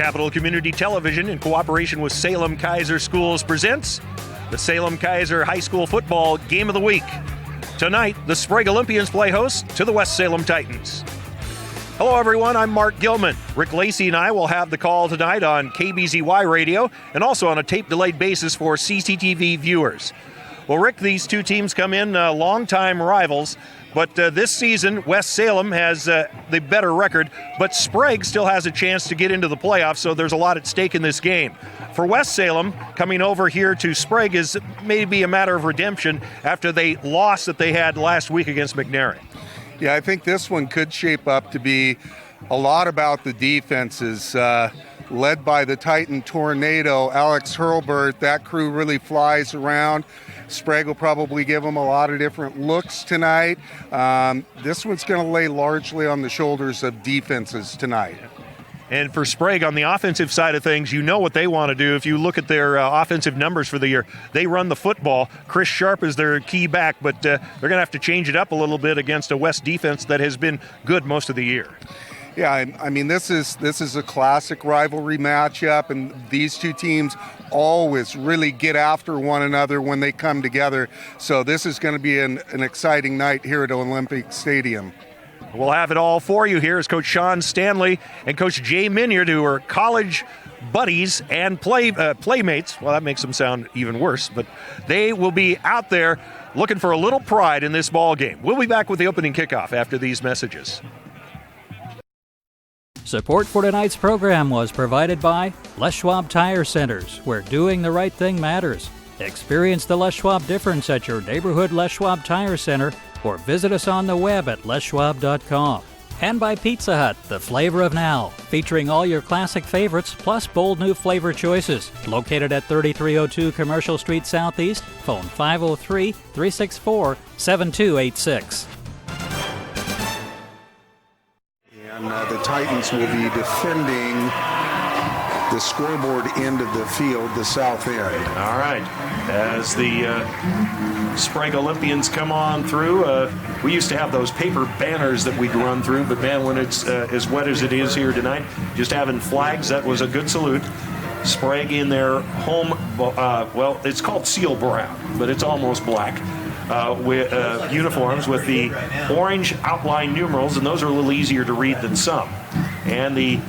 Capital Community Television, in cooperation with Salem Kaiser Schools, presents the Salem Kaiser High School Football Game of the Week. Tonight, the Sprague Olympians play host to the West Salem Titans. Hello, everyone. I'm Mark Gilman. Rick Lacey and I will have the call tonight on KBZY Radio and also on a tape-delayed basis for CCTV viewers. Well, Rick, these two teams come in longtime rivals, but this season, West Salem has the better record, but Sprague still has a chance to get into the playoffs, so there's a lot at stake in this game. For West Salem, coming over here to Sprague is maybe a matter of redemption after the loss that they had last week against McNary. Yeah, I think this one could shape up to be a lot about the defenses. Led by the Titan Tornado, Alex Hurlburt. That crew really flies around. Sprague will probably give them a lot of different looks tonight. This one's going to lay largely on the shoulders of defenses tonight. And for Sprague, on the offensive side of things, you know what they want to do. If you look at their offensive numbers for the year, they run the football. Chris Sharp is their key back, but they're going to have to change it up a little bit against a West defense that has been good most of the year. Yeah, I mean, this is a classic rivalry matchup, and these two teams always really get after one another when they come together. So this is going to be an exciting night here at Olympic Stadium. We'll have it all for you. Here is Coach Sean Stanley and Coach Jay Minyard, who are college buddies and playmates. Well, that makes them sound even worse, but they will be out there looking for a little pride in this ball game. We'll be back with the opening kickoff after these messages. Support for tonight's program was provided by Les Schwab Tire Centers, where doing the right thing matters. Experience the Les Schwab difference at your neighborhood Les Schwab Tire Center or visit us on the web at leschwab.com. And by Pizza Hut, the flavor of now, featuring all your classic favorites plus bold new flavor choices. Located at 3302 Commercial Street Southeast, phone 503-364-7286. And the Titans will be defending the scoreboard end of the field, the south end. All right. As the Sprague Olympians come on through, we used to have those paper banners that we'd run through, but man, when it's as wet as it is here tonight, just having flags, that was a good salute. Sprague in their home, well, it's called seal brown, but it's almost black. With uniforms with the orange outline numerals, and those are a little easier to read than some. And the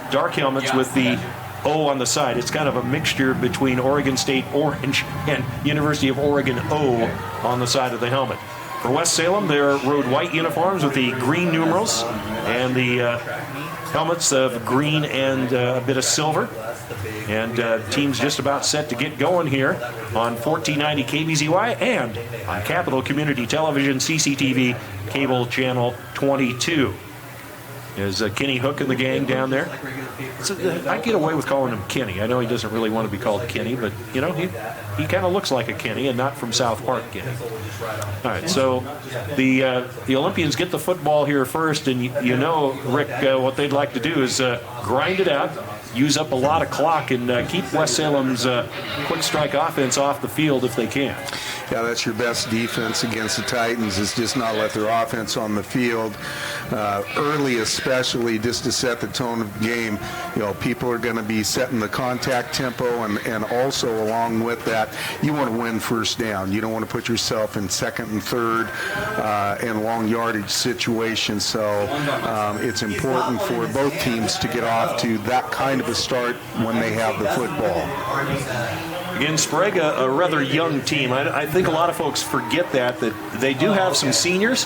dark helmets with the O on the side. It's kind of a mixture between Oregon State orange and University of Oregon O on the side of the helmet. For West Salem, they're road white uniforms with the green numerals and the helmets of green and a bit of silver. And team's just about set to get going here on 1490 KBZY and on Capital Community Television, CCTV, cable channel 22. There's Kenny Hook and the gang down there. I get away with calling him Kenny. I know he doesn't really want to be called Kenny, but, you know, he kind of looks like a Kenny and not from South Park Kenny. All right, so the Olympians get the football here first, and you know, Rick, what they'd like to do is grind it out, use up a lot of clock, and keep West Salem's quick strike offense off the field if they can. Yeah, that's your best defense against the Titans, is just not let their offense on the field early, especially just to set the tone of the game. You know, people are going to be setting the contact tempo, and also along with that, you want to win first down. You don't want to put yourself in second and third and long yardage situations. So it's important for both teams to get off to that kind of a start when they have the football. Again, Sprague, a rather young team. I think a lot of folks forget that they do have some seniors,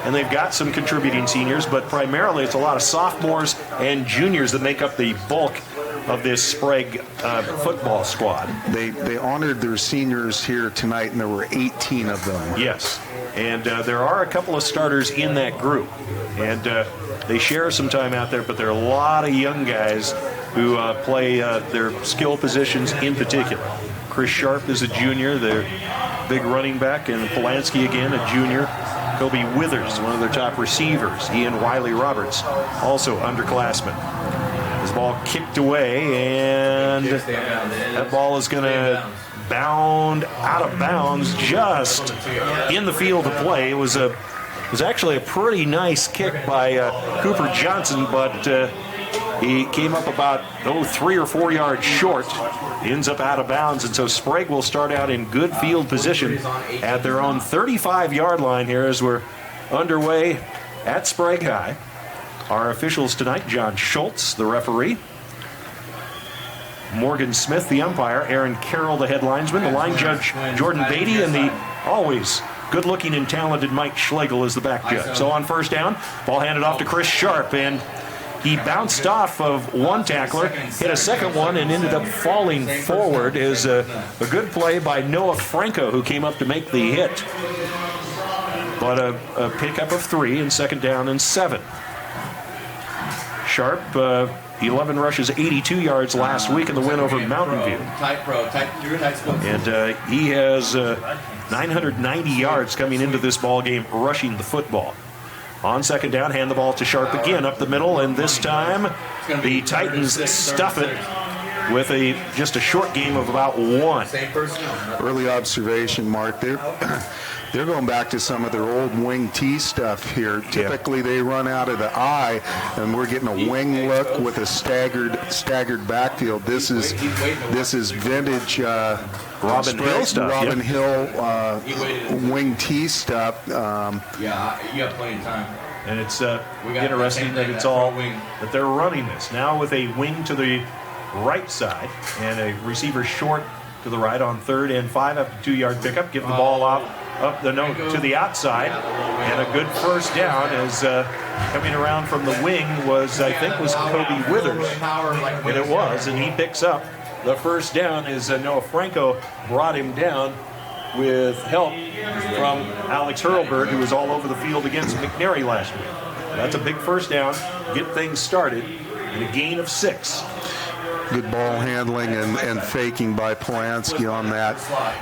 and they've got some contributing seniors, but primarily it's a lot of sophomores and juniors that make up the bulk of this Sprague football squad. They honored their seniors here tonight, and there were 18 of them. Yes, and there are a couple of starters in that group, and they share some time out there, but there are a lot of young guys who play their skill positions in particular. Chris Sharp is a junior, their big running back, and Polanski again, a junior. Kobe Withers, one of their top receivers. Ian Wiley Roberts, also underclassmen. His ball kicked away, and that ball is going to bound out of bounds just in the field of play. It was actually a pretty nice kick by Cooper Johnson, but He came up about 3 or 4 yards short, ends up out of bounds, and so Sprague will start out in good field position at their own 35-yard line here as we're underway at Sprague High. Our officials tonight, John Schultz, the referee, Morgan Smith, the umpire, Aaron Carroll, the head linesman, the line judge, Jordan Beatty, and the always good-looking and talented Mike Schlegel is the back judge. So on first down, ball handed off to Chris Sharp, and he bounced off of one tackler, hit a second one, and ended up falling forward. Is a good play by Noah Franco, who came up to make the hit. But a pickup of 3 and second down and 7. Sharp, 11 rushes, 82 yards last week in the win over Mountain View. And he has 990 yards coming into this ball game rushing the football. On second down, hand the ball to Sharp again up the middle, and this time the Titans stuff it with just a short game of about 1. Early observation, Mark. They're going back to some of their old wing T stuff here. Typically, they run out of the I, and we're getting a wing look with a staggered backfield. This is vintage Robin Hill stuff. Robin Hill wing T stuff. Yeah, you got plenty of time. And it's interesting that it's all that they're running this now with a wing to the right side and a receiver short to the right on 3rd and 5 after 2-yard pickup. Give the ball off up the note to the outside, and a good first down is coming around from the wing was Kobe Withers, and it was, and he picks up the first down as Noah Franco brought him down with help from Alex Hurlburt, who was all over the field against McNary last week. That's a big first down, get things started, and a gain of 6. Good ball handling and faking by Polanski on that.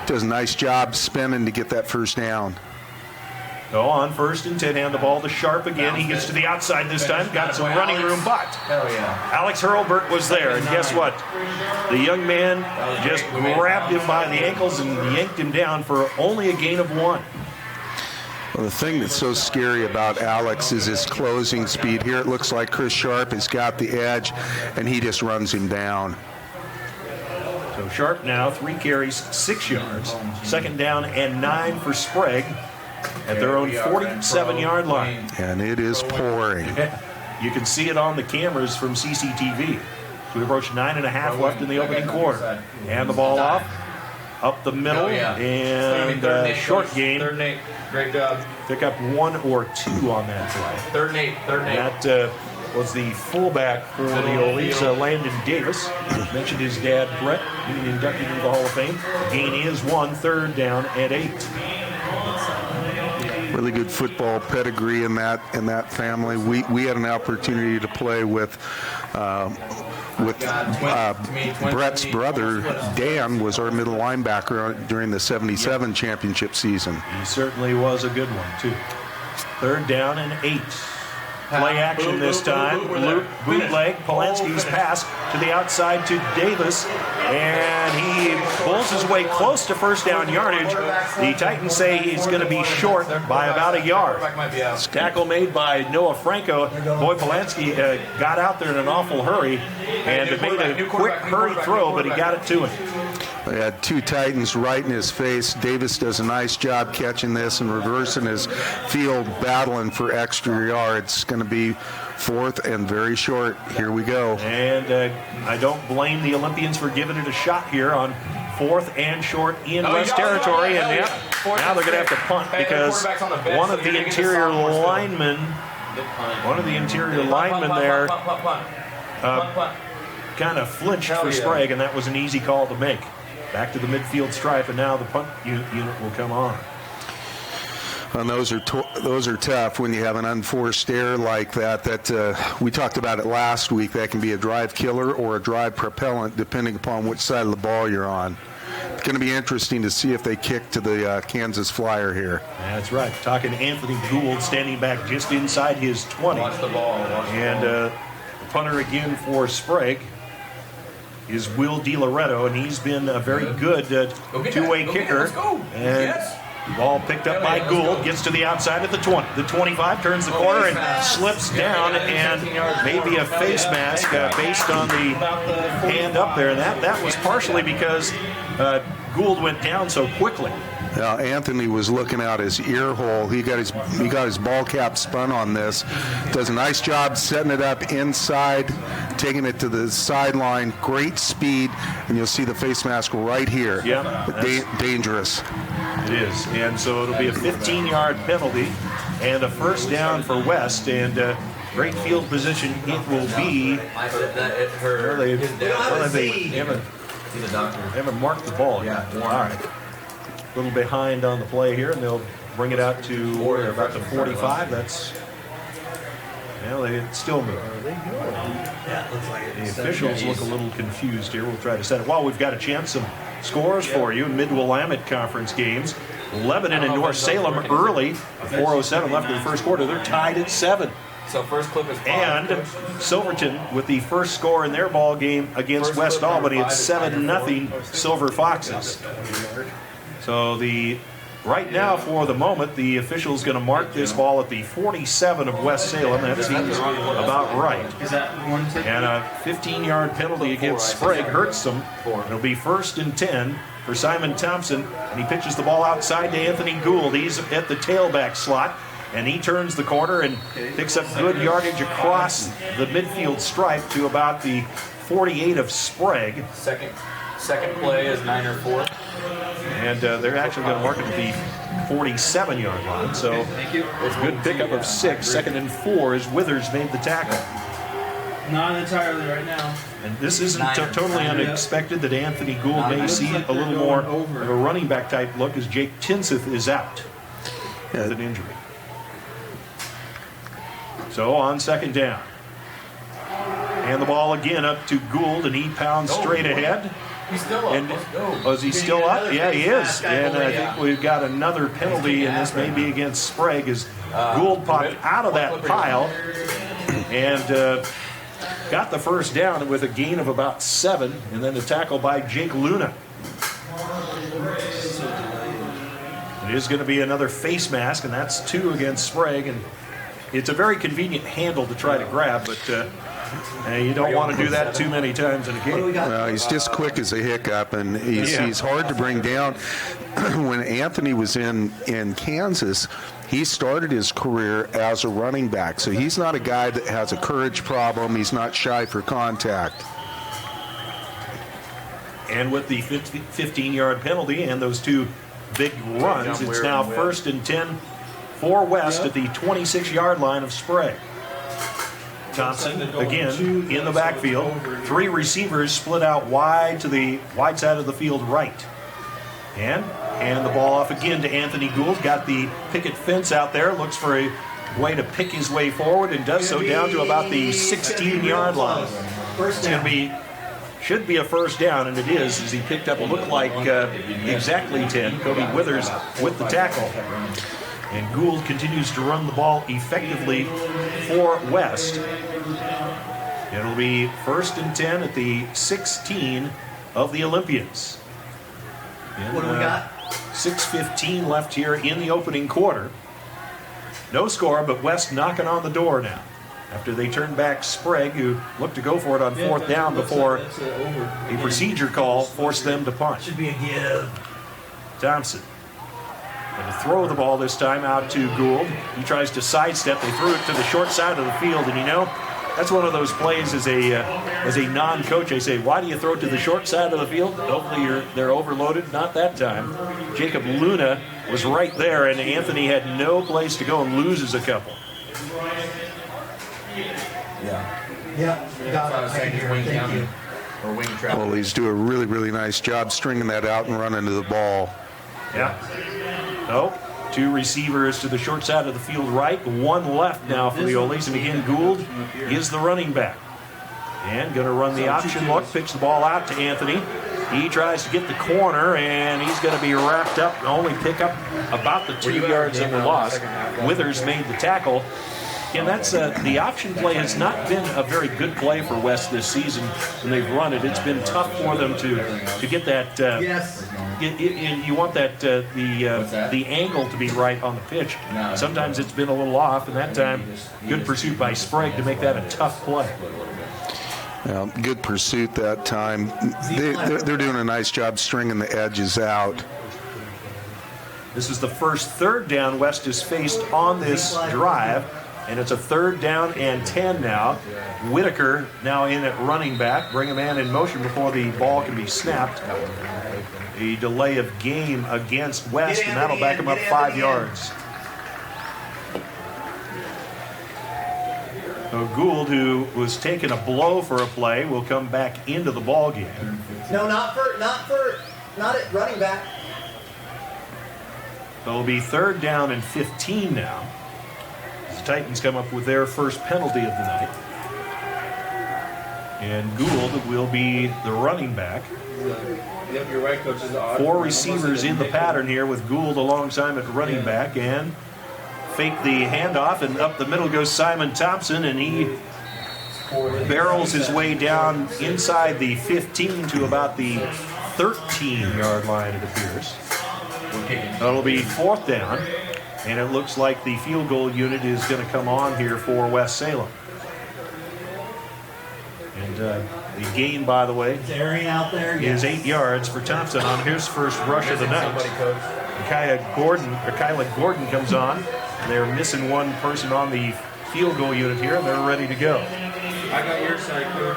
Does a nice job spinning to get that first down. So on 1st and 10, hand the ball to Sharp again. He gets to the outside this time. Got some running room, but Alex Hurlburt was there. And guess what? The young man just grabbed him by the ankles and yanked him down for only a gain of 1. Well, the thing that's so scary about Alex is his closing speed. Here it looks like Chris Sharp has got the edge, and he just runs him down. So Sharp now 3 carries, 6 yards. Second down and 9 for Sprague at their own 47-yard line. And it is pouring. You can see it on the cameras from CCTV. We approach 9.5 left in the opening quarter. Hand the ball off, up the middle, and short gain. Great job. Pick up 1 or 2 on that play. 3rd and 8. That was the fullback for the Olisa, Landon Davis. Mentioned his dad, Brett, being inducted into the Hall of Fame. Gain is 1, 3rd down and 8. Really good football pedigree in that family. We had an opportunity to play with Brett's brother, Dan, was our middle linebacker during the 77 championship season. He certainly was a good one, too. 3rd down and 8. Play action this time. Bootleg. Polanski's pass to the outside to Davis. And he pulls his way close to first down yardage. The Titans say he's going to be short by about a yard. Tackle made by Noah Franco. Boy, Polanski got out there in an awful hurry and made a quick hurry throw, but he got it to him. They had 2 Titans right in his face. Davis does a nice job catching this and reversing his field, battling for extra yards. Going to be 4th and very short. Here we go. And I don't blame the Olympians for giving it a shot here on 4th and short in West Territory. And now they're going to have to punt because one of the interior linemen there kind of flinched for Sprague, and that was an easy call to make. Back to the midfield stripe, and now the punt unit will come on. And those are tough when you have an unforced error like that. We talked about it last week. That can be a drive killer or a drive propellant, depending upon which side of the ball you're on. It's going to be interesting to see if they kick to the Kansas Flyer here. That's right. Talking to Anthony Gould, standing back just inside his 20. Watch the ball. And the punter again for Sprague is Will DiLoretto, and he's been a very good two-way kicker. Let's go. And Ball picked up by Gould, gets to the outside of the 20. The 25 turns the corner and slips down, and maybe a face mask based on the hand up there. And that was partially because Gould went down so quickly. Anthony was looking out his ear hole. He got his ball cap spun on this. Does a nice job setting it up inside, taking it to the sideline. Great speed, and you'll see the face mask right here. Yeah, dangerous. It is, and so it'll be a 15-yard penalty and a first down for West, and great field position it will be. They haven't marked the ball yet. All right. A little behind on the play here, and they'll bring it out to about the 45. They still move. The officials look a little confused here. We'll try to set it. While we've got a chance, some scores for you. Mid-Willamette Conference games. Lebanon and North Salem early. 4:07 left in the first quarter. They're tied at 7. So first clip is and Silverton with the first score in their ball game against West Albany. It's 7-0 Silver Foxes. So right now, for the moment, the official's going to mark this ball at the 47 of West Salem. That seems about right. And a 15-yard penalty against Sprague hurts them. It'll be 1st and 10 for Simon Thompson, and he pitches the ball outside to Anthony Gould. He's at the tailback slot, and he turns the corner and picks up good yardage across the midfield stripe to about the 48 of Sprague. Second play is 9 or 4. And they're actually going to mark it at the 47-yard line. So it's a good pickup of 6. 2nd and 4 as Withers made the tackle. Not entirely right now. And this isn't totally unexpected that Anthony Gould may see a little more of a running back type look as Jake Tinseth is out with an injury. So on 2nd down. And the ball again up to Gould, and he pounds straight ahead. He's still up. Let's go. Is he still up? Yeah, he is. And I think we've got another penalty, and this may be against Sprague as Gould popped out of that pile and got the first down with a gain of about 7, and then a tackle by Jake Luna. It is going to be another face mask, and that's 2 against Sprague, and it's a very convenient handle to try to grab, but you don't want to do that too many times in a game. Well, he's just quick as a hiccup, and he's hard to bring down. When Anthony was in Kansas, he started his career as a running back, so he's not a guy that has a courage problem. He's not shy for contact. And with the 15-yard penalty and those 2 big runs, it's now 1st and 10 for West at the 26-yard line of Sprague. Thompson, again, in the backfield. 3 receivers split out wide to the wide side of the field right. And the ball off again to Anthony Gould. Got the picket fence out there. Looks for a way to pick his way forward and does so down to about the 16-yard line. It's going to should be a first down, and it is, as he picked up what looked like exactly 10. Cody Withers with the tackle. And Gould continues to run the ball effectively for West. It'll be 1st and 10 at the 16 of the Olympians. What do we got? 6:15 left here in the opening quarter. No score, but West knocking on the door now. After they turned back Sprague, who looked to go for it on 4th down before a procedure call forced them to punt. Should be a give. Thompson. And to throw the ball this time out to Gould. He tries to sidestep. They threw it to the short side of the field, and that's one of those plays as a non-coach. I say, why do you throw it to the short side of the field? Hopefully they're overloaded. Not that time. Jacob Luna was right there, and Anthony had no place to go and loses a couple. Well, he's doing a really, really nice job stringing that out and running to the ball. Yeah. No. 2 receivers to the short side of the field right. 1 left now for the Oles. And again, Gould is the running back. And going to run the option look. Pitch the ball out to Anthony. He tries to get the corner, and he's going to be wrapped up. Only pick up about the 2 yards of the loss. Withers made the tackle. And that's the option play has not been a very good play for West this season when they've run it. It's been tough for them to get that. You want that the angle to be right on the pitch. Sometimes it's been a little off, and that time, good pursuit by Sprague to make that a tough play. Good pursuit that time. They're doing a nice job stringing the edges out. This is the first third down West has faced on this drive, and it's a 3rd down and 10 now. Whitaker now in at running back. Bring a man in motion before the ball can be snapped. A delay of game against West, and that'll back him up 5 yards. So Gould, who was taking a blow for a play, will come back into the ball game. No, not at running back. So it'll be 3rd down and 15 now. The Titans come up with their first penalty of the night. And Gould will be the running back. Yep, you're right, Coach. 4 receivers in the pattern here with Gould alongside at running back, and fake the handoff, and up the middle goes Simon Thompson, and he barrels his way down inside the 15 to about the 13-yard line, it appears. That'll be 4th down, and it looks like the field goal unit is going to come on here for West Salem. And the gain, by the way, is 8 yards for Thompson on his first rush of the night. Kyla Gordon comes on, and they're missing one person on the field goal unit here, and they're ready to go. I got your side, Coach.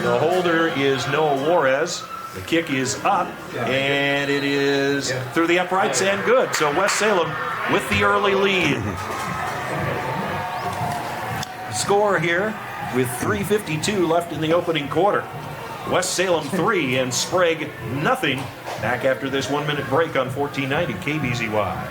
The holder is Noah Juarez. The kick is up, and it is through the uprights and good. So West Salem with the early lead. Score here with 3:52 left in the opening quarter. West Salem 3 and Sprague nothing. Back after this 1-minute break on 1490 KBZY.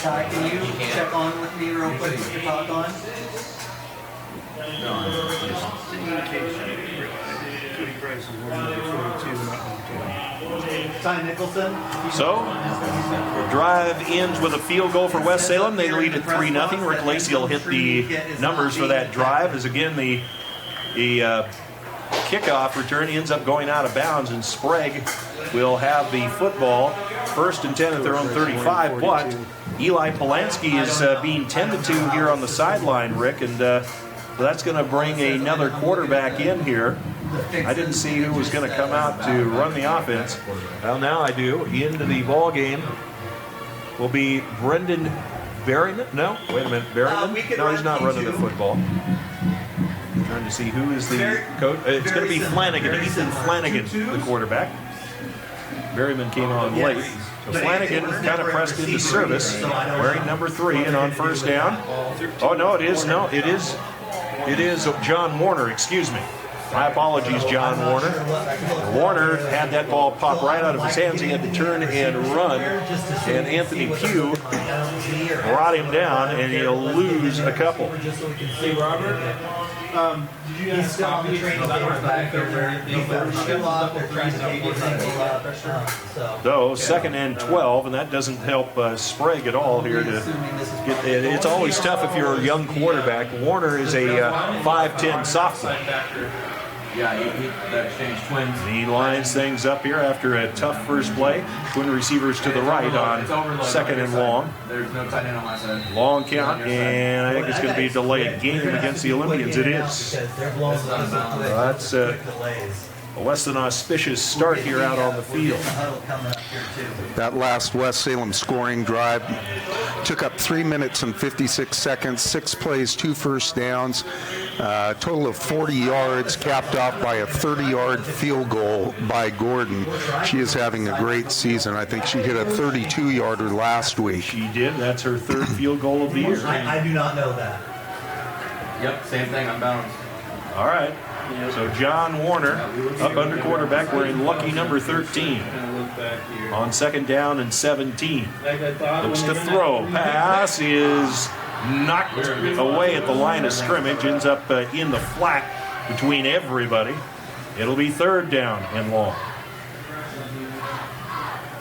Ty, can you check on with me real quick? Put your talk on. Ty Nicholson. So, the drive ends with a field goal for West Salem. They lead at 3-0. Rick Lacey will hit the numbers for that drive, as again the kickoff return ends up going out of bounds, and Sprague will have the football 1st and 10 at their own 35. But Eli Polanski is being tended to here on the sideline, Rick, and that's going to bring another quarterback in here. I didn't see who was going to come out to run the offense. Well, now I do. Into the ball game will be Brendan Berryman. No, wait a minute. Berryman? No, he's not running the football. I'm trying to see who is the coach. It's going to be Flanagan. Ethan Flanagan, the quarterback. Berryman came on late. So Flanagan kind of pressed into service, wearing number 3, and on first down. Oh, no, it is. No, it is. It is John Warner, excuse me. My apologies, John Warner. Warner had that ball pop right out of his hands. He had to turn and run, and Anthony Pugh brought him down, and he'll lose a couple. Hey, Robert. Did you guys stop the training back there? So 2nd and 12, and that doesn't help Sprague at all here to get it. It's always tough if you're a young quarterback. Warner is a 5'10" sophomore. Yeah, the exchange twins. He lines things up here after a tough first play. Twin receivers to the right on second and long. There's no tight end on my side. Long count, and I think it's going to be a delayed game against the Olympians. It is. That's a less than auspicious start here out on the field. That last West Salem scoring drive took up 3 minutes and 56 seconds, 6 plays, 2 first downs, total of 40 yards, capped off by a 30-yard field goal by Gordon. She is having a great season. I think she hit a 32-yarder last week. She did. That's her third field goal of the year. I do not know that. Yep, same thing, unbalanced. All right. So John Warner, up under quarterback, wearing lucky number 13. On second down and 17. Looks to throw. Pass is knocked away at the line of scrimmage. Ends up in the flat between everybody. It'll be third down and long.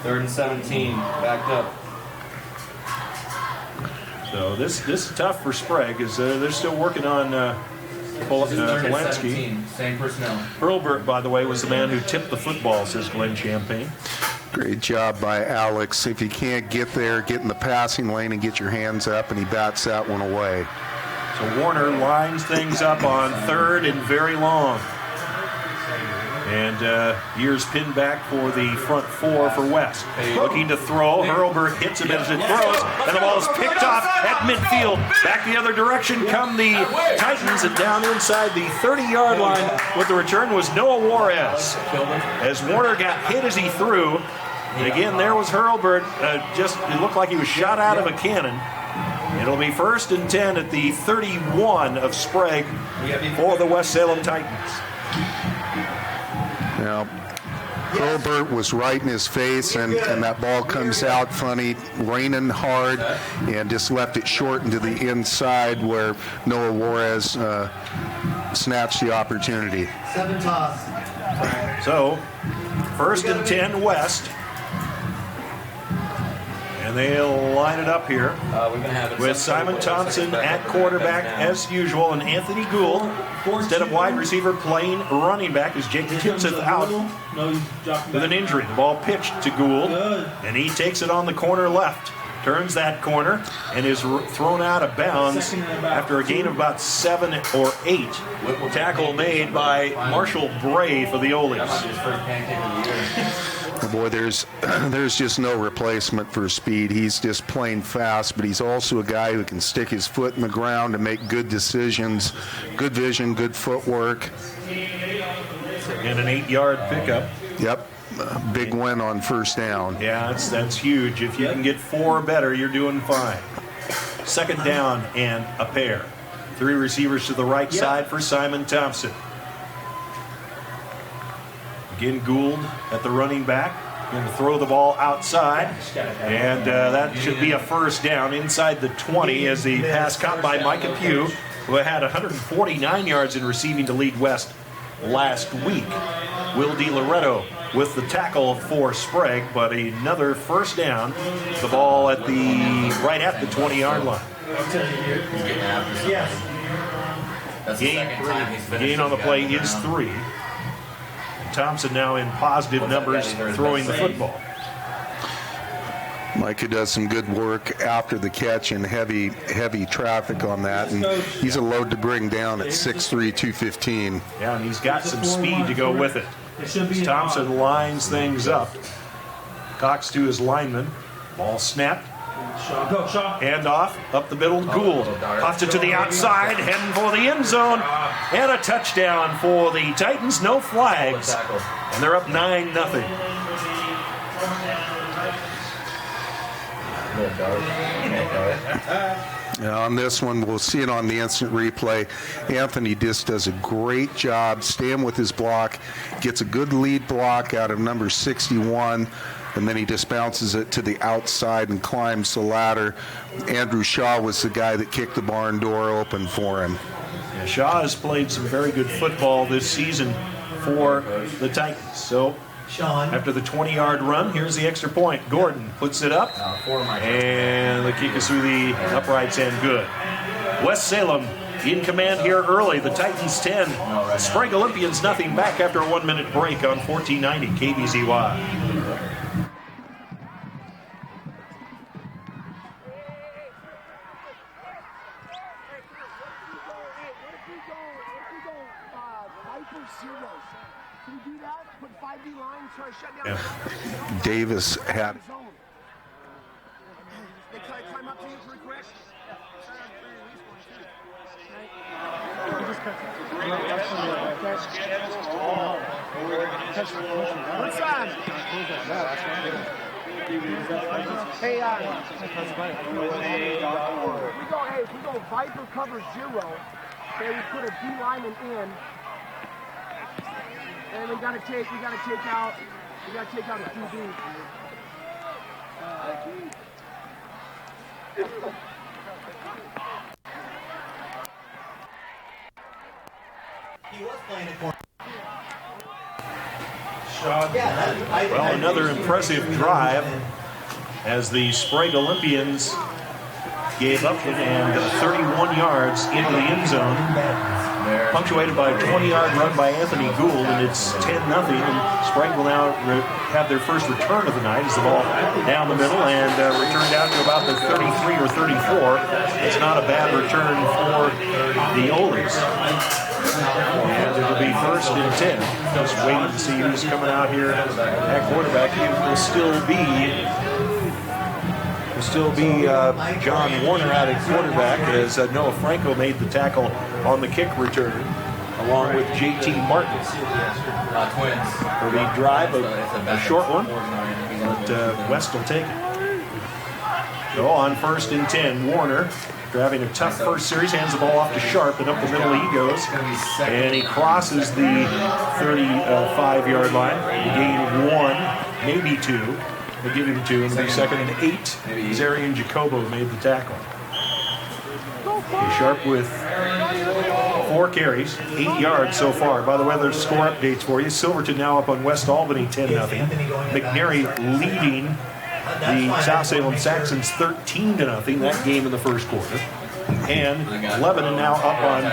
3rd and 17, backed up. So this is tough for Sprague, because they're still working on Polanski. Same personnel. Hurlburt, by the way, was the man who tipped the football, says Glenn Champagne. Great job by Alex. If you can't get there, get in the passing lane and get your hands up, and he bats that one away. So Warner lines things up on third and very long. And Years pinned back for the front four for West. Looking to throw. Hurlburt hits him as it throws. And the ball is picked off at midfield. Back the other direction come the Titans. And down inside the 30-yard line with the return was Noah Juarez. As Warner got hit as he threw. And again, there was Hurlburt. It looked like he was shot out of a cannon. It'll be 1st and 10 at the 31 of Sprague for the West Salem Titans. Now, Hurlburt was right in his face, and that ball comes out funny, raining hard, and just left it short into the inside where Noah Juarez snatched the opportunity. 7 toss. So, 1st and 10 West. And they'll line it up here with Simon Thompson at quarterback as usual, and Anthony Gould instead of wide receiver playing running back as Jake Timpseth out with an injury. The ball pitched to Gould, and he takes it on the corner left. Turns that corner and is thrown out of bounds after a gain of about 7 or 8. Tackle made by Marshall Bray for the Olies. Boy, there's just no replacement for speed. He's just plain fast, but he's also a guy who can stick his foot in the ground and make good decisions, good vision, good footwork. And an 8-yard pickup. Yep, big win on first down. Yeah, that's huge. If you can get 4 or better, you're doing fine. 2nd down and a pair. 3 receivers to the right side for Simon Thompson. Again, Gould at the running back. Going to throw the ball outside. And that should be a first down inside the 20 as the pass caught by Micah Pugh, who had 149 yards in receiving to lead West last week. Will DiLoretto with the tackle for Sprague, but another first down. The ball at right at the 20-yard line. Yes. Gain on the play is 3. Thompson now in positive numbers throwing the football. Micah does some good work after the catch and heavy traffic on that, and he's a load to bring down at 6'3", 215. Yeah, and he's got some speed to go with it. As Thompson lines things up. Cox to his lineman. Ball snapped. Hand off, up the middle, Gould. Puffed it to the outside, heading for the end zone. And a touchdown for the Titans, no flags. And they're up 9-0. On this one, we'll see it on the instant replay. Anthony just does a great job staying with his block, gets a good lead block out of number 61, and then he just bounces it to the outside and climbs the ladder. Andrew Shaw was the guy that kicked the barn door open for him. Yeah, Shaw has played some very good football this season for the Titans. So after the 20-yard run, here's the extra point. Gordon puts it up, and the kick is through the uprights and good. West Salem in command here early. The Titans 10, Sprague Olympians nothing, back after a 1-minute break on 1490 KBZY. Davis had. Hey, if we go Viper cover 0, okay, we put a D lineman in, and we gotta take out a QB. He was playing it for. Well, another impressive drive as the Sprague Olympians gave up and 31 yards into the end zone, punctuated by a 20-yard run by Anthony Gould, and it's 10-0, and Sprague will now have their first return of the night as the ball down the middle and returned out to about the 33 or 34. It's not a bad return for the Olies. And it'll be 1st and 10. Just waiting to see who's coming out here at quarterback. It will still be John Warner out at quarterback as Noah Franco made the tackle on the kick return, along with J.T. Martin. For the drive, a short one, but West will take it. So on 1st and 10, Warner, after having a tough first series, hands the ball off to Sharp, and up the middle he goes, and he crosses the 35-yard line. He gained 1, maybe 2. They give him 2, and it'll be 2nd and 8. Zarian Jacobo made the tackle. Sharp with 4 carries, 8 yards so far. By the way, there's score updates for you. Silverton now up on West Albany 10-0. McNary leading the South Salem Saxons 13-0, that game in the first quarter. And Lebanon now up on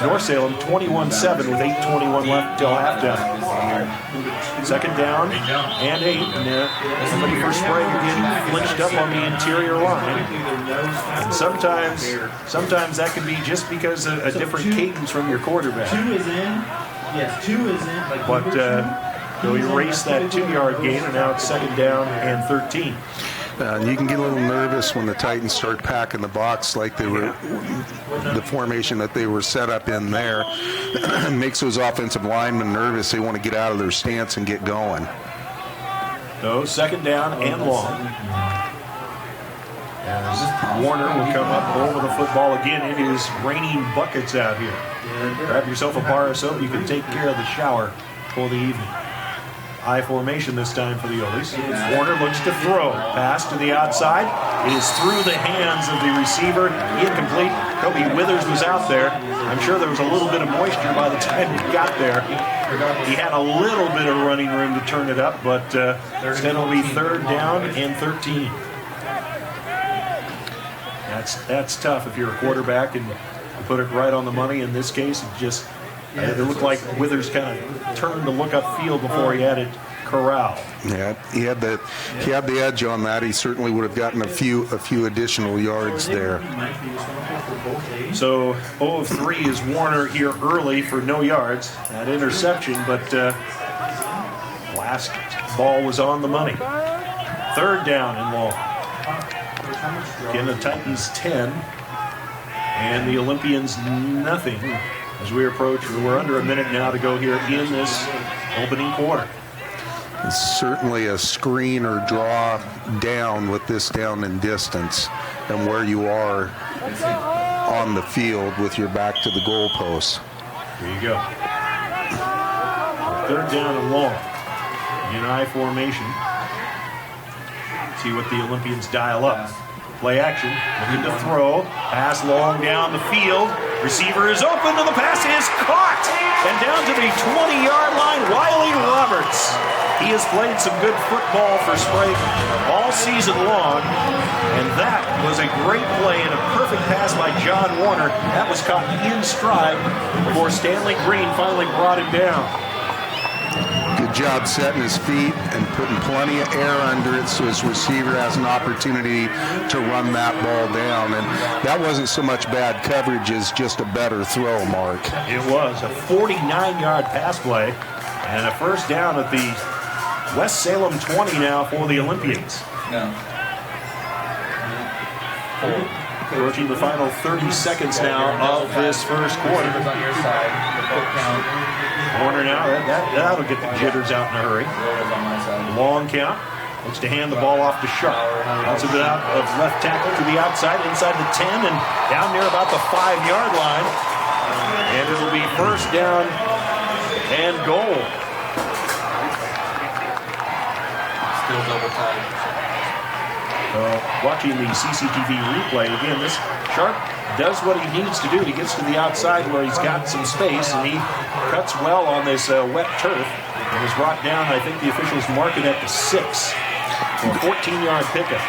North Salem 21-7 with 8:21 left till halftime. 2nd down and 8. And somebody for Sprague getting flinched up on the interior line. And sometimes that can be just because of a different cadence from your quarterback. 2 is in. Yes, 2 is in. But they'll erase that 2-yard gain, and now it's 2nd down and 13. You can get a little nervous when the Titans start packing the box like they were, the formation that they were set up in there. Makes those offensive linemen nervous. They want to get out of their stance and get going. So 2nd down and long. As Warner will come up over the football again. It is raining buckets out here. Grab yourself a bar of soap. You can take care of the shower for the evening. I formation this time for the Olies. Warner looks to throw. Pass to the outside. It is through the hands of the receiver. Incomplete. Kobe Withers was out there. I'm sure there was a little bit of moisture by the time he got there. He had a little bit of running room to turn it up, but instead it'll be 3rd down and 13. That's tough if you're a quarterback and you put it right on the money. In this case, it looked like Withers kind of turned to look upfield before he had it corralled. Yeah, he had the edge on that. He certainly would have gotten a few additional yards there. So 0 of 3 is Warner here early for no yards. That interception, but last ball was on the money. 3rd down and long. Again, the Titans 10 and the Olympians nothing. As we approach, we're under a minute now to go here in this opening quarter. It's certainly a screen or draw down with this down in distance and where you are on the field with your back to the goalposts. There you go. 3rd down and long. In I formation. See what the Olympians dial up. Play action, looking to throw, pass long down the field. Receiver is open and the pass is caught. And down to the 20-yard line, Wiley Roberts He has played some good football for Sprague all season long, and that was a great play and a perfect pass by John Warner. That was caught in stride before Stanley Green finally brought him down. Good job setting his feet and putting plenty of air under it so his receiver has an opportunity to run that ball down. And that wasn't so much bad coverage as just a better throw, Mark. It was a 49-yard pass play and a first down at the West Salem 20 now for the Olympians. No. Approaching the final 30 seconds now of this first quarter. Receivers on your side. The foot count. Warner now, that'll get the jitters out in a hurry. Receivers on my side. Long count. Looks to hand the ball off to Sharp. Bounces it out of left tackle to the outside, inside the 10, and down near about the 5-yard line. And it'll be first down and goal. Still double tight. Watching the CCTV replay again, this Sharp does what he needs to do. He gets to the outside where he's got some space, and he cuts well on this wet turf and is brought down. I think the officials mark it at the 6 for a 14-yard pickup.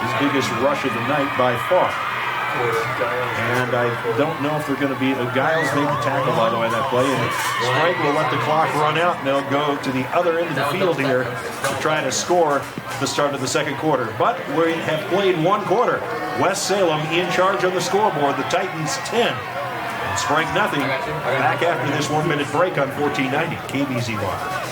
His biggest rush of the night by far. And I don't know if they're going to be. Giles made the tackle, by the way, that play. And Sprague will let the clock run out, and they'll go to the other end of the field here to try to score at the start of the second quarter. But we have played one quarter. West Salem in charge on the scoreboard. The Titans 10. And Sprague nothing. Back after this 1-minute break on 1490 KBZY.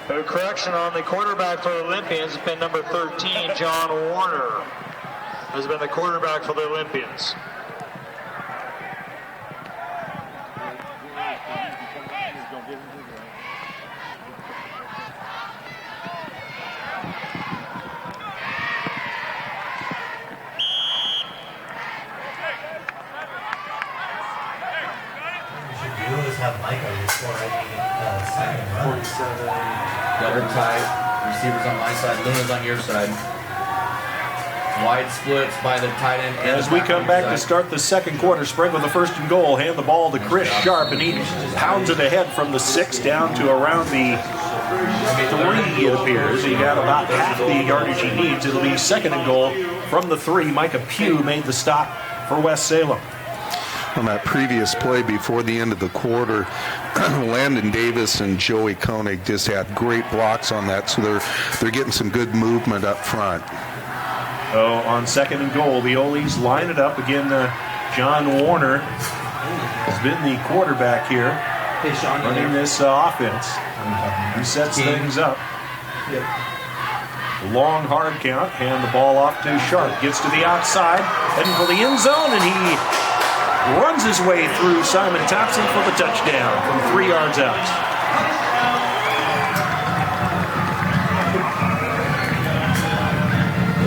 A correction on the quarterback for the Olympians has been number 13, John Warner, has been the quarterback for the Olympians. Have Micah before second run. 47. Double tight. Receivers on my side. Luna's on your side. Wide splits by the tight end. As we come back to start the second quarter, Sprague with the first and goal. Hand the ball to Chris Sharp, and he pounds it ahead from the 6 down to around the 3, it appears. He got about half the yardage he needs. It'll be second and goal from the 3. Micah Pugh made the stop for West Salem. On that previous play before the end of the quarter, Landon Davis and Joey Koenig just had great blocks on that, so they're getting some good movement up front. So on second and goal, the Oles line it up again. John Warner has been the quarterback here, running this offense. He sets things up. Long hard count, hand the ball off to Sharp, gets to the outside, heading for the end zone, and he runs his way through Simon Thompson for the touchdown from 3 yards out.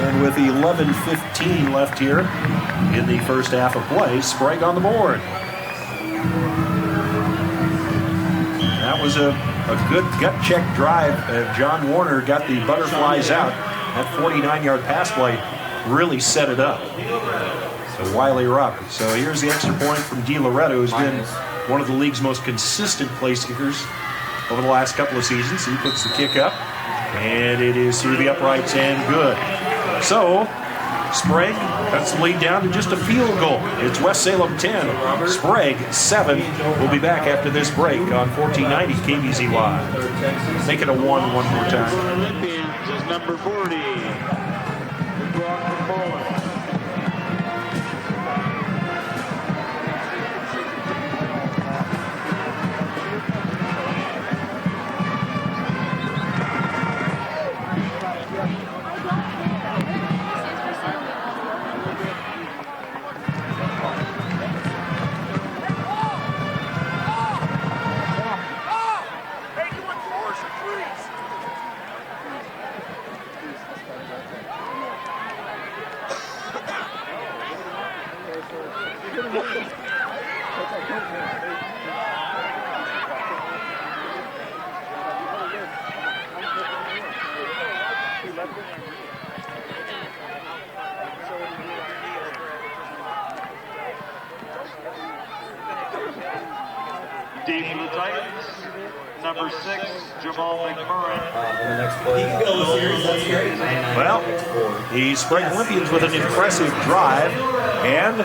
And with 11:15 left here in the first half of play, Sprague on the board. That was a good gut check drive. John Warner got the butterflies out. That 49-yard pass play really set it up. So Wiley Roberts. So here's the extra point from DiLoretto, who's been one of the league's most consistent place kickers over the last couple of seasons. He puts the kick up, and it is through the uprights and good. So Sprague cuts the lead down to just a field goal. It's West Salem 10, Sprague 7. We'll be back after this break on 1490 KBZY. Make it a 1 more time. Olympians is number 40. Deep for the Titans, number 6, Jamal McMurray. He can go a series, that's great. Well, the Sprague Olympians with an impressive drive, and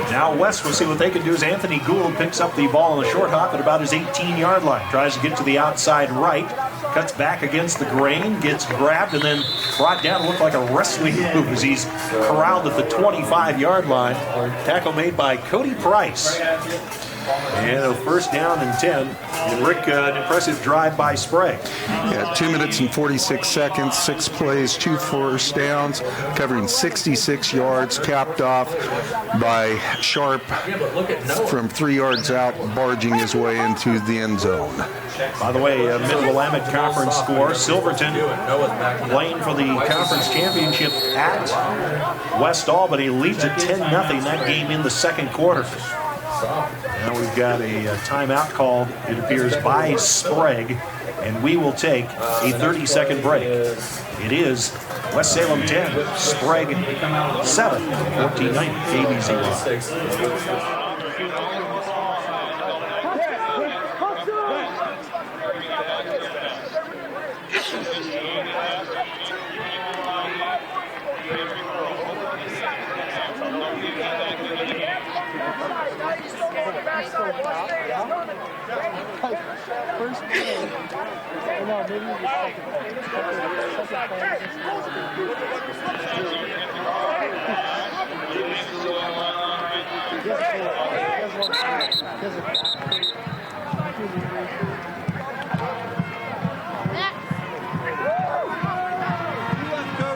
now West will see what they can do as Anthony Gould picks up the ball on the short hop at about his 18-yard line. Tries to get to the outside right, cuts back against the grain, gets grabbed, and then brought down to look like a wrestling move as he's corralled at the 25-yard line. Tackle made by Cody Price. And a first down and 10. And Rick, an impressive drive by Sprague. Yeah, 2 minutes and 46 seconds, 6 plays, 2 first downs, covering 66 yards, capped off by Sharp from 3 yards out, barging his way into the end zone. By the way, Mid-Willamette Conference score. Silverton playing for the conference championship at West Albany leads at 10-0 that game in the second quarter. Now we've got a timeout called, it appears, by Sprague, and we will take a 30-second break. It is West Salem 10, Sprague 7, 14-9, KBZ. First play. No, maybe the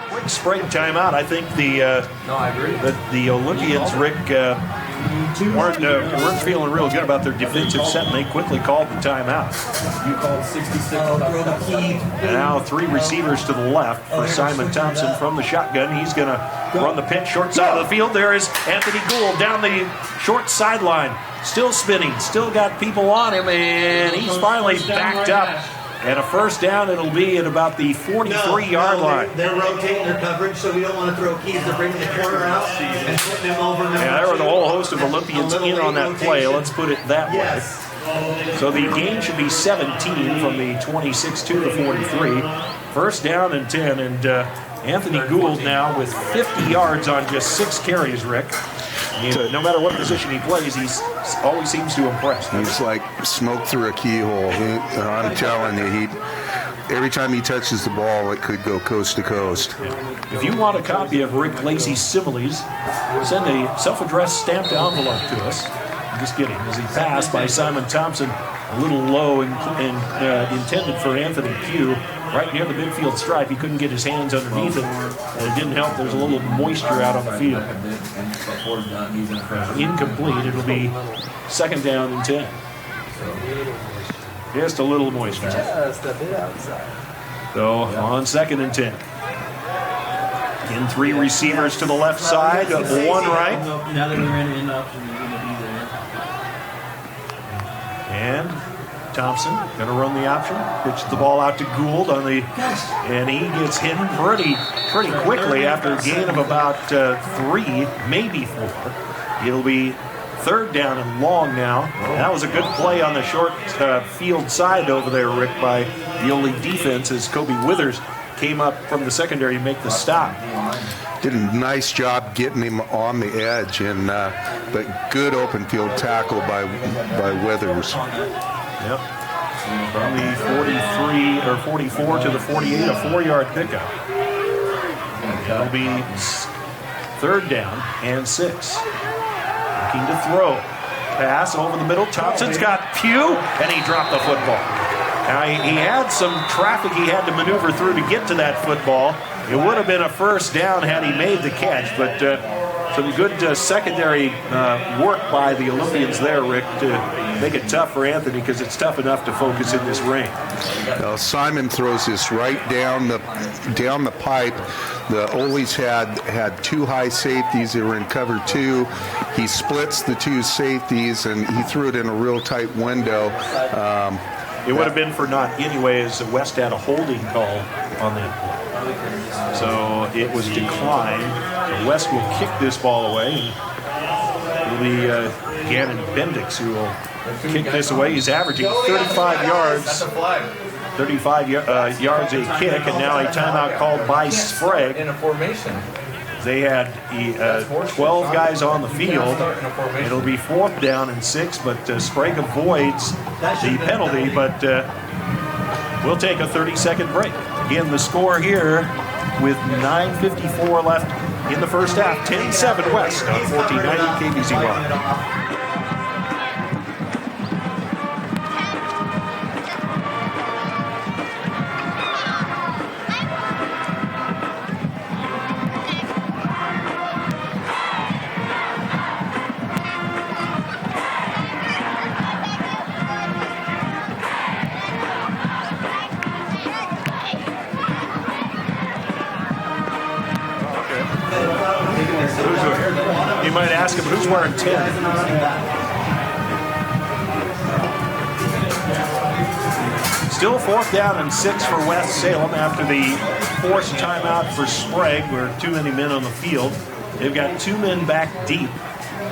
Quick Sprague timeout. I think the Olympians, Rick, weren't feeling real good about their defensive set, and they quickly called the timeout. You called 66. And now 3 receivers to the left for Simon Thompson from the shotgun. He's going to run the pitch short side of the field. There is Anthony Gould down the short sideline. Still spinning, still got people on him, and he's finally backed up. And a first down, it'll be at about the 43-yard line. They're rotating their coverage, so we don't want to throw keys. They're bringing the corner out and putting them over. Yeah, there were the whole host of Olympians in on that play. Let's put it that way. So the gain should be 17 from the 26-2 to 43. First down and 10, and Anthony Gould now with 50 yards on just 6 carries, Rick. No matter what position he plays, he always seems to impress. He's like smoke through a keyhole. I'm telling you, every time he touches the ball, it could go coast to coast. If you want a copy of Rick Lacey's similes, send a self-addressed stamped envelope to us. I'm just kidding. As he passed by Simon Thompson, a little low and intended for Anthony Pugh, right near the midfield stripe. He couldn't get his hands underneath it, and it didn't help. There's a little moisture out on the field. Incomplete. It'll be second down and 10. Just a little moisture. Just a bit outside. So on second and 10. In 3 receivers to the left side, 1 right. Now that we ran an option, you're going to be there. And Thompson going to run the option. Pitches the ball out to Gould on the, and he gets hit pretty quickly after a gain of about 3, maybe 4. It'll be third down and long now. That was a good play on the short field side over there, Rick, by the Ole defense as Kobe Withers came up from the secondary to make the stop. Did a nice job getting him on the edge, and but good open field tackle by Withers. Yep. From the 43 or 44 to the 48, a 4-yard pickup. It'll be third down and 6. Looking to throw. Pass over the middle. Thompson's got Pugh, and he dropped the football. Now, he had some traffic he had to maneuver through to get to that football. It would have been a first down had he made the catch, but some good secondary work by the Olympians there, Rick, to make it tough for Anthony, because it's tough enough to focus in this rain. Now, Simon throws this right down the pipe. The Ole's had 2 high safeties. They were in cover 2. He splits the 2 safeties, and he threw it in a real tight window. It would have been for naught anyway, as West had a holding call on that play. So it was declined. So West will kick this ball away. It'll be Gannon Bendix who will kick this away. He's averaging 35 yards. That's a flag. 35 yards a kick, and now a timeout called by Sprague. In a formation. They had 12 guys on the field. It'll be 4th down and 6, but Sprague avoids the penalty, but we'll take a 30-second break. Again, the score here with 9:54 left in the first half, 10-7 West on 1490 KBZY. You might ask him, who's wearing 10? Still 4th down and 6 for West Salem after the forced timeout for Sprague, where too many men on the field. They've got 2 men back deep.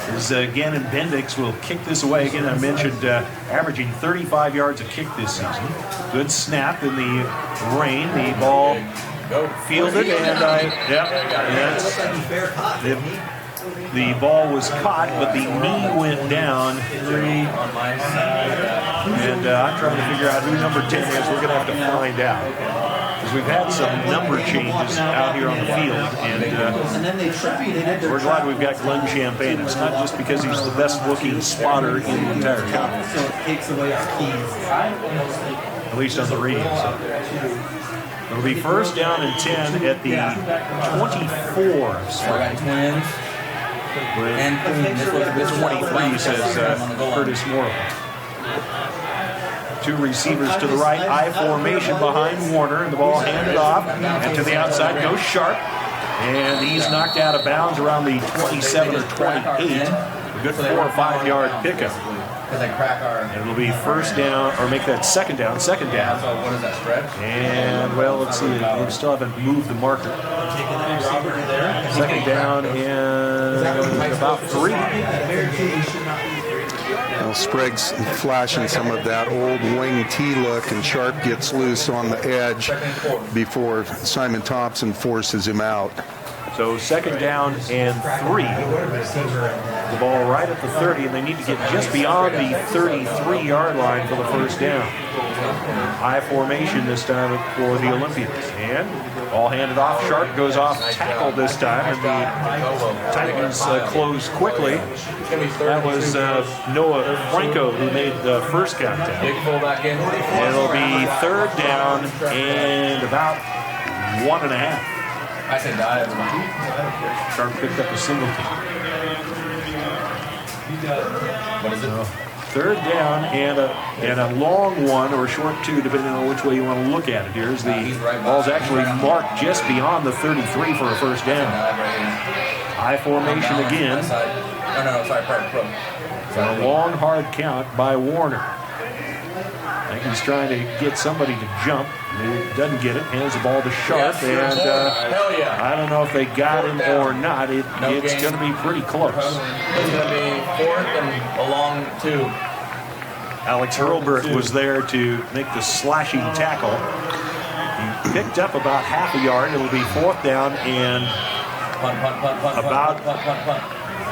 As Gannon Bendix will kick this away. Again, I mentioned averaging 35 yards a kick this season. Good snap in the rain. The ball fielded, and the ball was caught, but the knee went down. And I'm trying to figure out who number 10 is. We're going to have to find out. Because we've had some number changes out here on the field, and we're glad we've got Glenn Champagne. It's not just because he's the best-looking spotter in the entire conference. So it takes away our keys. At least on the radio side. It'll be 1st down and 10 at the 24 of Sprague. And 23 says Curtis Moore. 2 receivers to the right, I formation behind Warner, and the ball handed off, and to the outside goes Sharp, and he's knocked out of bounds around the 27 or 28. A good 4 or 5 yard pickup. And it'll be 1st down, or make that 2nd down. So what is that, stretch? And, well, let's see, we still haven't moved the marker. 2nd down and about 3. Well, Sprague's flashing some of that old wing T look, and Sharp gets loose on the edge before Simon Thompson forces him out. So 2nd down and 3. The ball right at the 30, and they need to get just beyond the 33-yard line for the 1st down. High formation this time for the Olympians. And ball handed off. Sharp goes off tackle this time, and the Titans close quickly. That was Noah Franco who made the first contact. It'll be 3rd down and about 1.5. I said dive. Sharp picked up a singleton. What is it? 3rd down and a long one, or a short 2, depending on which way you want to look at it. Here's the ball's actually marked just beyond the 33 for a 1st down. High formation again. Oh, no, sorry, pro. A long, hard count by Warner. I think he's trying to get somebody to jump. He doesn't get it. Hands the ball to Sharp, and I don't know if they got him or not. It's going to be pretty close. It's going to be 4th and a long 2. Alex Hurlburt was there to make the slashing tackle. He picked up about half a yard. It'll be 4th down and about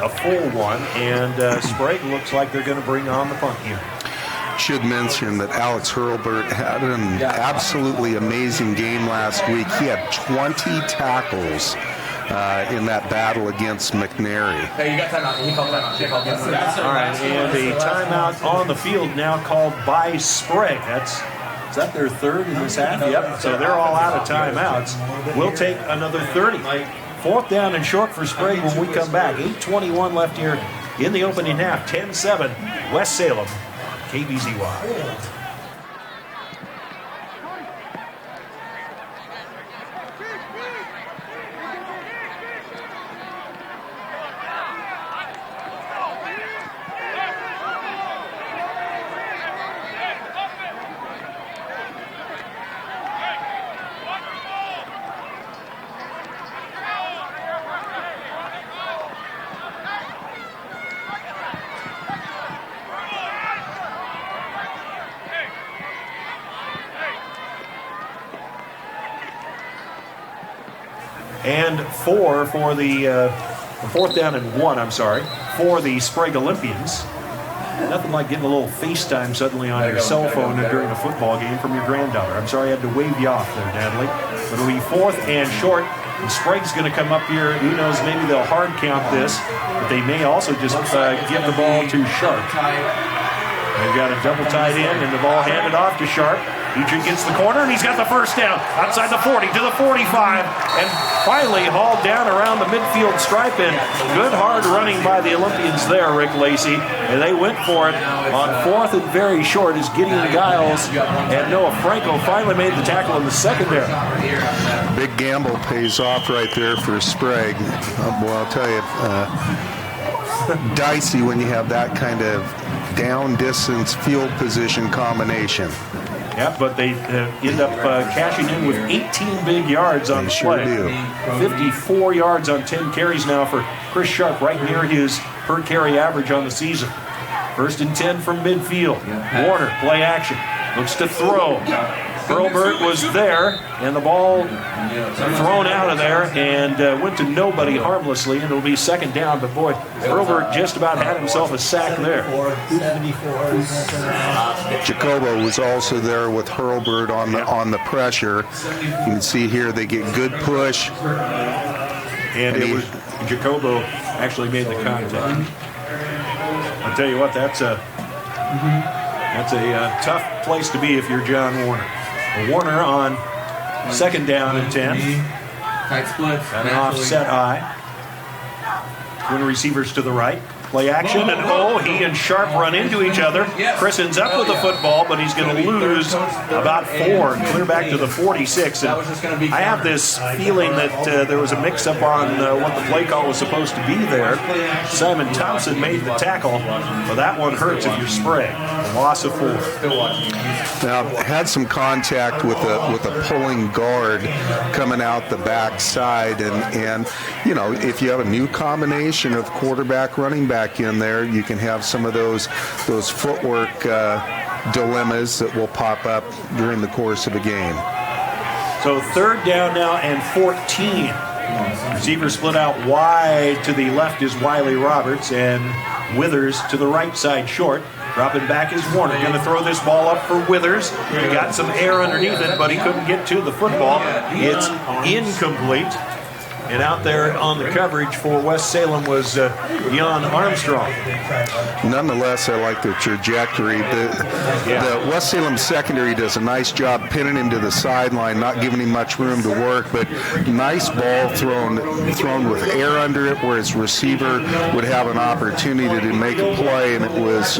a full one. And Sprague looks like they're going to bring on the punt here. Should mention that Alex Hurlburt had an absolutely amazing game last week. He had 20 tackles in that battle against McNary. Hey, you got timeout. He called timeout. All right, and a timeout on the field now called by Sprague. Is that their 3rd in this half? Yep, so they're all out of timeouts. We'll take another 30. 4th down and short for Sprague when we come back. 8:21 left here in the opening half. 10-7, West Salem, KBZY. and 4 for the 4th down and 1, I'm sorry, for the Sprague Olympians. Nothing like getting a little FaceTime suddenly on your cell phone during a football game from your granddaughter. I'm sorry I had to wave you off there, Natalie. But it'll be 4th and short. And Sprague's going to come up here. Who knows, maybe they'll hard count this, but they may also just give the ball to Sharp. They've got a double tight end, and the ball handed off to Sharp. Eugene gets the corner, and he's got the first down outside the 40 to the 45, and finally hauled down around the midfield stripe. And good hard running by the Olympians there, Rick Lacey. And they went for it on 4th and very short as Gideon Giles and Noah Franco finally made the tackle in the secondary. Big gamble pays off right there for Sprague. Well, I'll tell you, dicey when you have that kind of down distance field position combination. Yeah, but they end up cashing in with 18 big yards on the play. Sure do. 54 yards on 10 carries now for Chris Sharp, right near his per carry average on the season. 1st and 10 from midfield. Warner, play action, looks to throw. Hurlburt was there, and the ball thrown out of there and went to nobody harmlessly, and it'll be 2nd down. But boy, Hurlburt just about had himself a sack there. Jacobo was also there with Hurlburt on the pressure. You can see here they get good push. And it was Jacobo actually made the contact. I'll tell you what, that's a tough place to be if you're John Warner. Warner on 2nd down and 10. Tight splits. And an offset eye. Twin receivers to the right. Play action, and he and Sharp run into each other. Chris ends up with the football, but he's going to lose about 4 and clear back to the 46. And I have this feeling that there was a mix-up on what the play call was supposed to be there. Simon Thompson made the tackle, but that one hurts if you're Sprague. A loss of 4. Now, had some contact with a pulling guard coming out the back side, and you know, if you have a new combination of quarterback, running back in there, you can have some of those footwork dilemmas that will pop up during the course of a game. So 3rd down now and 14. Receiver split out wide to the left is Wiley Roberts, and Withers to the right side short. Dropping back is Warner. Going to throw this ball up for Withers. He got some air underneath it, but he couldn't get to the football. It's incomplete. And out there on the coverage for West Salem was Jan Armstrong. Nonetheless, I like the trajectory. The West Salem secondary does a nice job pinning him to the sideline, not giving him much room to work, but nice ball thrown with air under it where his receiver would have an opportunity to make a play, and it was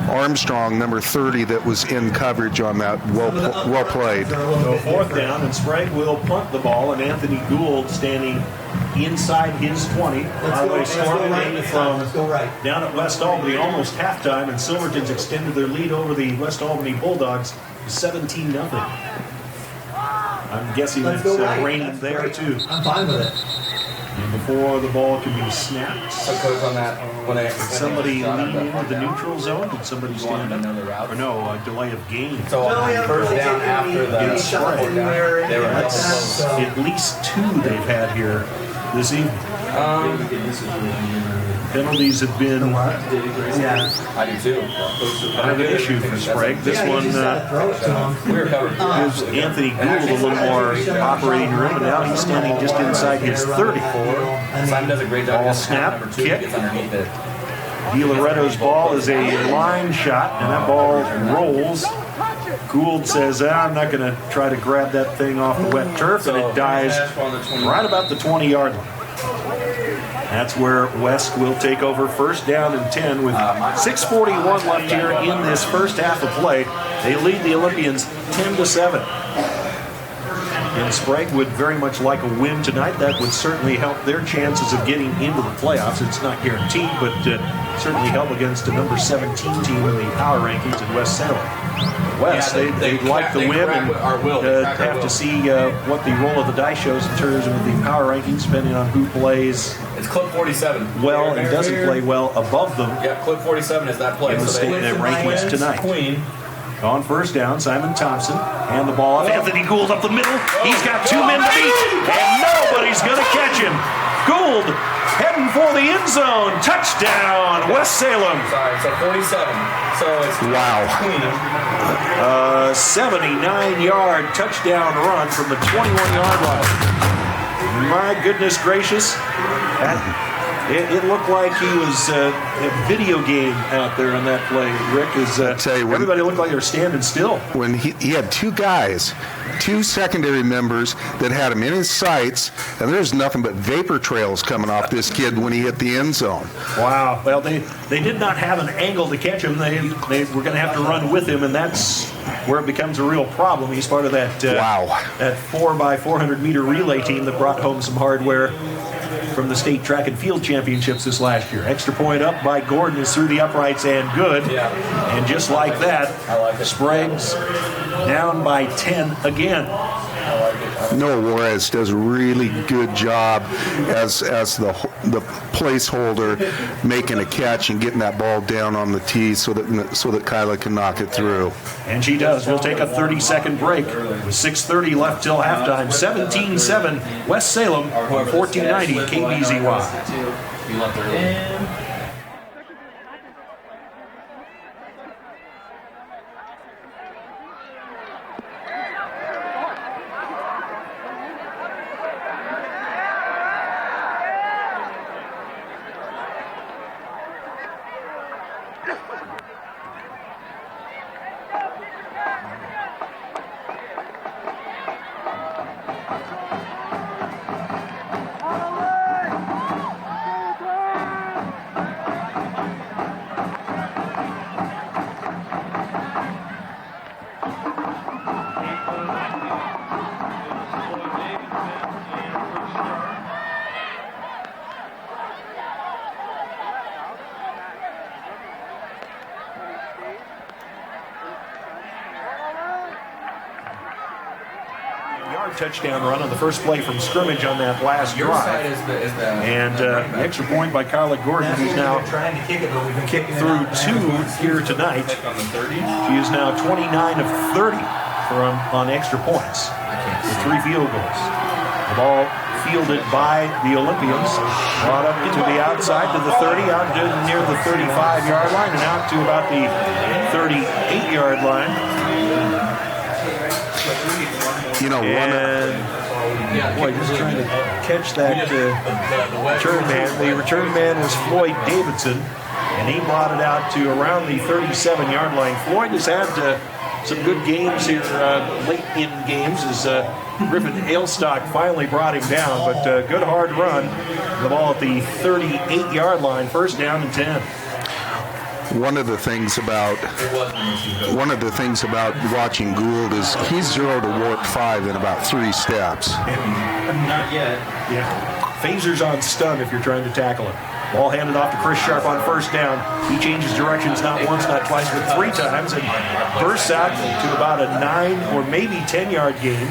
Armstrong, number 30, that was in coverage on that. Well played. So 4th down, and Sprague will punt the ball, and Anthony Gould standing inside his 20. By the way, scoring from down at West Albany, almost halftime, and Silverton's extended their lead over the West Albany Bulldogs 17-0. I'm guessing it's raining there too. I'm fine with it. And before the ball can be snapped, On that, somebody leading into the neutral zone. Did somebody stand up? Or no, a delay of game. So on 1st down after the That's right. they were That's at least 2 they've had here this evening. Penalties have been I do too. kind of an issue for Sprague. This one gives Anthony Gould a little more operating room, and now he's standing just inside his 30. Simon does a great job. Ball snap, Number 2 kick. gets underneath it. DiLoretto's ball is a line shot, and that ball rolls. Gould says, I'm not going to try to grab that thing off the wet turf, and it dies right about the 20-yard line. That's where West will take over 1st down and 10 with 6:41 left here in this first half of play. They lead the Olympians 10-7. And Sprague would very much like a win tonight. That would certainly help their chances of getting into the playoffs. It's not guaranteed, but certainly help against a number 17 team in the power rankings in West Salem. West, they'd like the win and have to see what the roll of the dice shows in terms of the power rankings, depending on who plays. It's clip 47. Well and doesn't play well above them. Yeah, clip 47 is that play. In the state rankings tonight. Queen. On first down, Simon Thompson. And the ball off. Anthony Gould up the middle. He's got 2 men to beat. And nobody's going to catch him. Gould heading for the end zone. Touchdown, West Salem. Sorry, so 47. So it's Wow. 79-yard touchdown run from the 21-yard line. My goodness gracious. It looked like he was a video game out there on that play, Rick. Everybody looked like they were standing still. When he had 2 guys, 2 secondary members that had him in his sights, and there's nothing but vapor trails coming off this kid when he hit the end zone. Wow. Well, they did not have an angle to catch him. They were going to have to run with him, and that's where it becomes a real problem. He's part of that that 4x400 meter relay team that brought home some hardware from the state track and field championships this last year. Extra point up by Gordon is through the uprights and good. Yeah. And just like that, Sprague's down by 10 again. Noah Juarez does a really good job as the placeholder, making a catch and getting that ball down on the tee so that Kyla can knock it through. And she does. We'll take a 30-second break. With 6:30 left till halftime. 17-7 West Salem, 1490 KBZY. Touchdown run on the first play from scrimmage on that last drive. And the extra point by Carla Gordon, who's now kicked through 2 here tonight. She is now 29 of 30 on extra points with 3 field goals. The ball fielded by the Olympians, brought up to the outside to the 30, out to near the 35-yard line, and out to about the 38-yard line. Just trying to catch that return man. The return man was Floyd Davidson, and he brought it out to around the 37-yard line. Floyd has had some good games here late in games as Griffin Ailstock finally brought him down, but good hard run. The ball at the 38-yard line, first down and 10. One of the things about watching Gould is he's 0 to warp 5 in about 3 steps. Not yet. Yeah. Phasers on stun if you're trying to tackle him. Ball handed off to Chris Sharp on first down. He changes directions not once, not twice, but 3 times and bursts out to about a 9 or maybe 10-yard gain.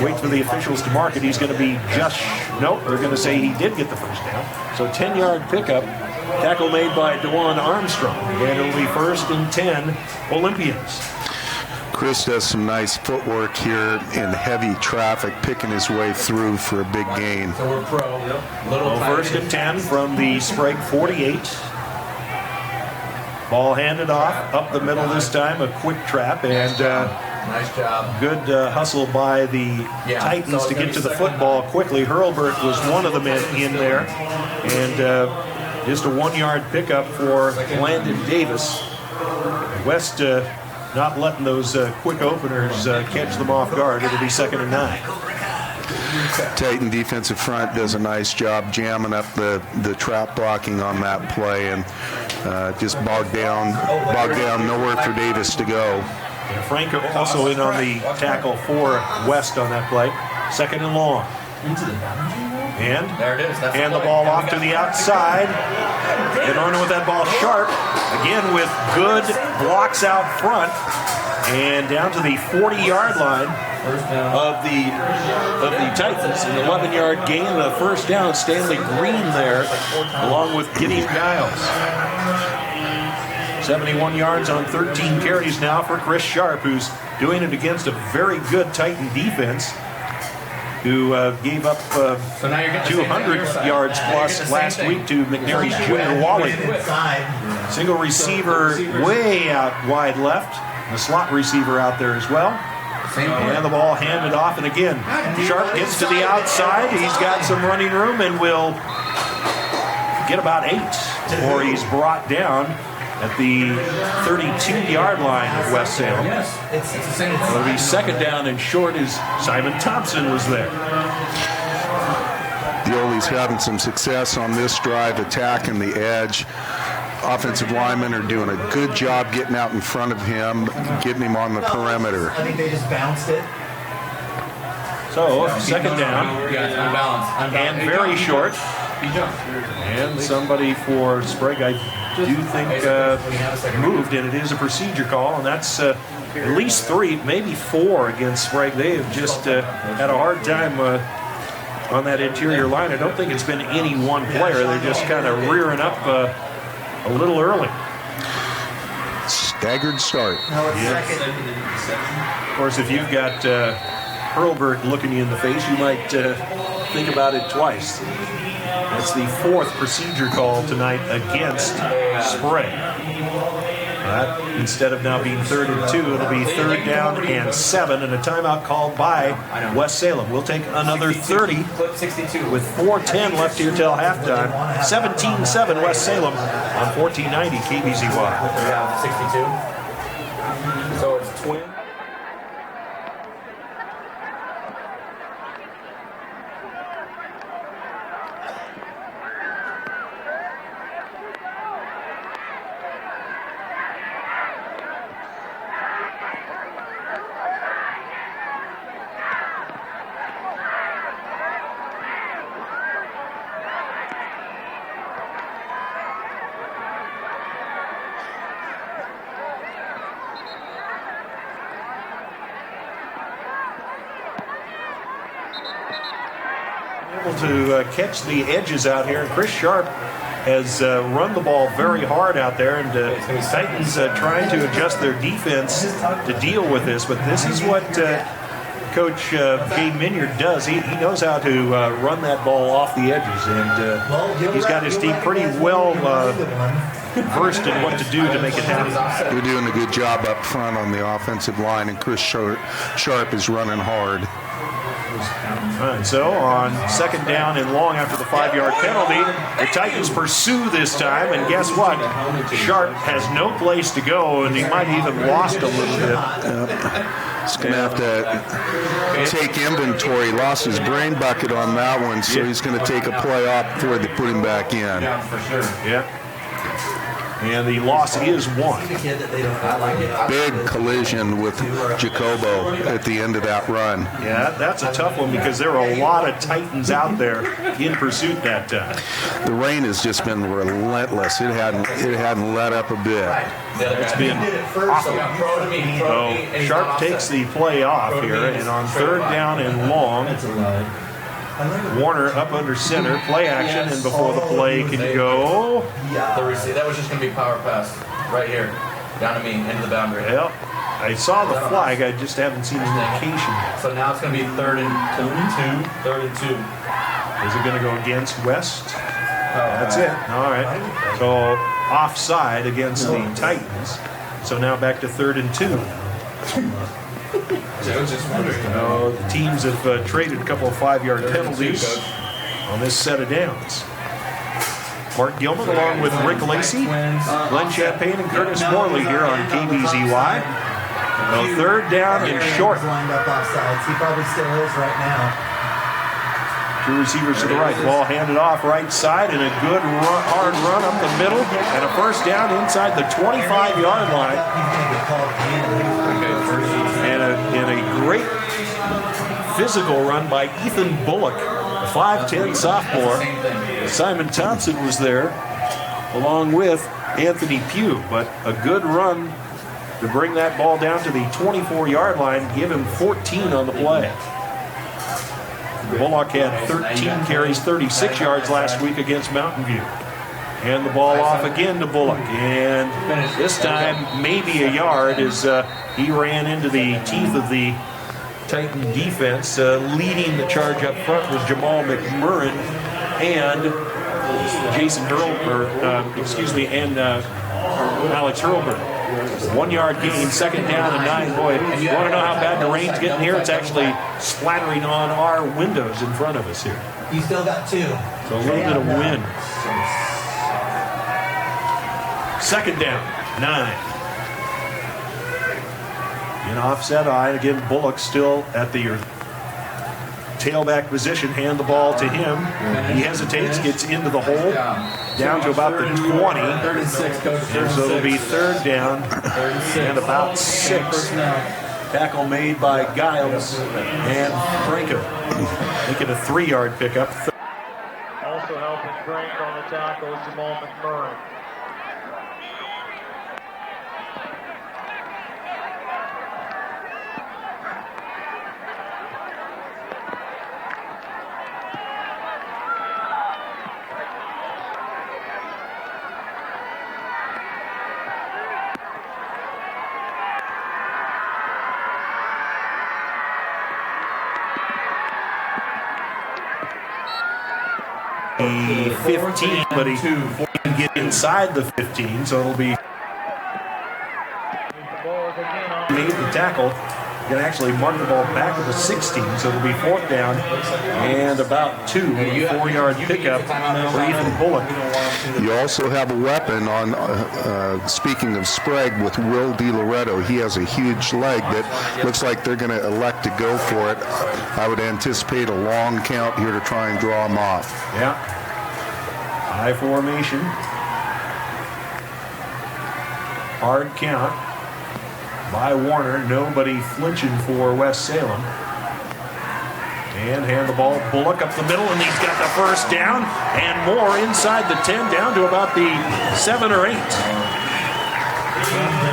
Waits for the officials to mark it. He's going to be nope, they're going to say he did get the first down. So 10-yard pickup. Tackle made by DeJuan Armstrong. And it'll be first and 10 Olympians. Chris does some nice footwork here in heavy traffic, picking his way through for a big gain. So we're pro. First and 10 from the Sprague 48. Ball handed off, up the middle this time, a quick trap, and nice job. Good hustle by the Titans to get to the football quickly. Hurlburt was one of the men in there, and just a 1-yard pickup for Landon Davis. West not letting those quick openers catch them off guard. It'll be 2nd and 9. Titan defensive front does a nice job jamming up the trap blocking on that play and just bogged down nowhere for Davis to go. And Franco also in on the tackle for West on that play. 2nd and long. And there it is. And the ball off to the outside. And on with that ball Sharp. Again with good blocks out front. And down to the 40-yard line of the Titans. An 11-yard gain and a first down. Stanley Green there, along with Gideon Giles. 71 yards on 13 carries now for Chris Sharp, who's doing it against a very good Titan defense, who gave up 200 yards plus last week to McNary's Junior Wally. Single receiver way out wide left. The slot receiver out there as well. And the ball handed off, and again, Sharp gets to the outside. He's got some running room and will get about 8 before he's brought down at the 32-yard line of West Salem. It'll be second down and short as Simon Thompson was there. The Ole's having some success on this drive, attacking the edge. Offensive linemen are doing a good job getting out in front of him, getting him on the perimeter. I think they just bounced it. So, second down, and very short. And somebody for Sprague, I do think, moved, and it is a procedure call, and that's at least 3, maybe 4 against Sprague. They have just had a hard time on that interior line. I don't think it's been any one player. They're just kind of rearing up a little early. Staggered start. Of course, if you've got Hurlburt looking you in the face, you might think about it twice. That's the 4th procedure call tonight against Sprague. Instead of now being 3rd and 2, it'll be 3rd down and 7, and a timeout called by West Salem. We'll take another 30 with 4:10 left here till halftime. 17-7 West Salem on 1490 KBZY. 62. So it's twin. Able to catch the edges out here. Chris Sharp has run the ball very hard out there, and Titans trying to adjust their defense to deal with this. But this is what Coach Gabe Minyard does. He knows how to run that ball off the edges, and he's got his team pretty well versed in what to do to make it happen. They're doing a good job up front on the offensive line, and Chris Sharp is running hard. All right, so on second down and long after the 5-yard penalty, the Titans pursue this time, and guess what? Sharp has no place to go, and he might even lost a little bit. He's going to have to take inventory. Lost his brain bucket on that one, so he's going to take a play off before they put him back in. Yeah, for sure. Yeah. And the loss is 1. Big collision with Jacobo at the end of that run. Yeah, that's a tough one because there are a lot of Titans out there in pursuit that time. The rain has just been relentless. It hadn't let up a bit. It's been awful. So Sharp takes the play off here, and on 3rd down and long, Warner up under center, play action, and before the play can go. The receiver. That was just going to be power pass right here, down to me, into the boundary. Well, I saw the flag, I just haven't seen an indication. So now it's going to be 3rd and 2. 3rd and 2. Is it going to go against West? That's it. All right. So offside against the Titans. So now back to 3rd and 2. The teams have traded a couple of 5-yard penalties on this set of downs. Mark Gilman along with Rick Lacey, Glenn Champagne, and Curtis Morley here on KBZY. Well, 3rd down and short. Lined up offsides. He probably still is right now. 2 receivers to the right. Ball handed off right side, and a good hard run up the middle, and a 1st down inside the 25-yard line. And a great physical run by Ethan Bullock, a 5'10 sophomore. Simon Thompson was there, along with Anthony Pugh, but a good run to bring that ball down to the 24-yard line, give him 14 on the play. Bullock had 13 carries, 36 yards last week against Mountain View. And the ball off again to Bullock. And this time, maybe a yard as he ran into the teeth of the Titan defense. Leading the charge up front was Jamal McMurrin and Jason and Alex Hurlbert. 1 yard gain, second down and 9. Boy, you want to know how bad the rain's getting here? It's actually splattering on our windows in front of us here. You still got 2. So a little bit of wind. Second down, 9. In offset eye, again, Bullock still at the tailback position. Hand the ball to him. He hesitates, gets into the hole, down to about the 20. And so it'll be third down and about 6. Tackle made by Giles and Franco. Making a 3-yard pickup. Also helping Frank on the tackle is Jamal McMurray. The 15, but he can get inside the 15, so it'll be made the tackle. Can actually mark the ball back to the 16, so it'll be fourth down and about 2. 4-yard pickup for Ethan Bullock. You also have a weapon on, speaking of Sprague, with Will DiLoretto. He has a huge leg that looks like they're going to elect to go for it. I would anticipate a long count here to try and draw him off. Yeah. High formation. Hard count by Warner. Nobody flinching for West Salem. And hand the ball, Bullock up the middle, and he's got the first down and more inside the 10, down to about the 7 or 8.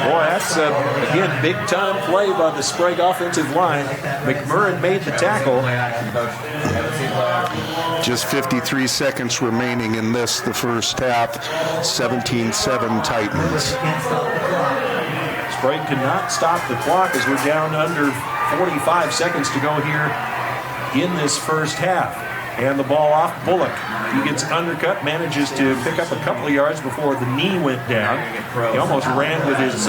Boy, that's, again, big-time play by the Sprague offensive line. McMurrin made the tackle. Just 53 seconds remaining in this, the first half. 17-7 Titans. Sprague could not stop the clock as we're down under 45 seconds to go here in this first half. And the ball off Bullock. He gets undercut, manages to pick up a couple of yards before the knee went down. He almost ran with his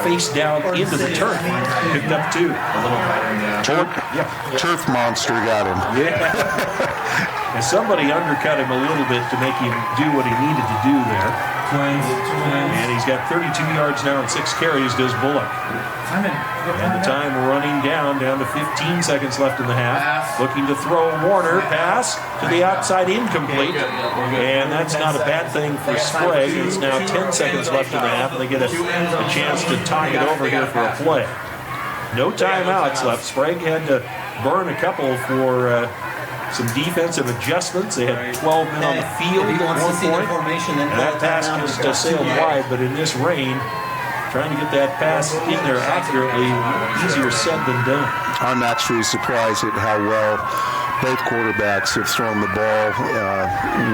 face down into the turf. Picked up 2. Turf monster got him. Yeah. And somebody undercut him a little bit to make him do what he needed to do there. And he's got 32 yards now and 6 carries, does Bullock. And the time running down to 15 seconds left in the half. Looking to throw Warner. Pass to the outside, incomplete. And that's not a bad thing for Sprague. It's now 10 seconds left in the half, and they get a chance to talk it over here for a play. No timeouts left. Sprague had to burn a couple for some defensive adjustments. They had 12 men on the field at one point. And that pass just sailed wide, but in this rain, trying to get that pass in there accurately, easier said than done. I'm actually surprised at how well both quarterbacks have thrown the ball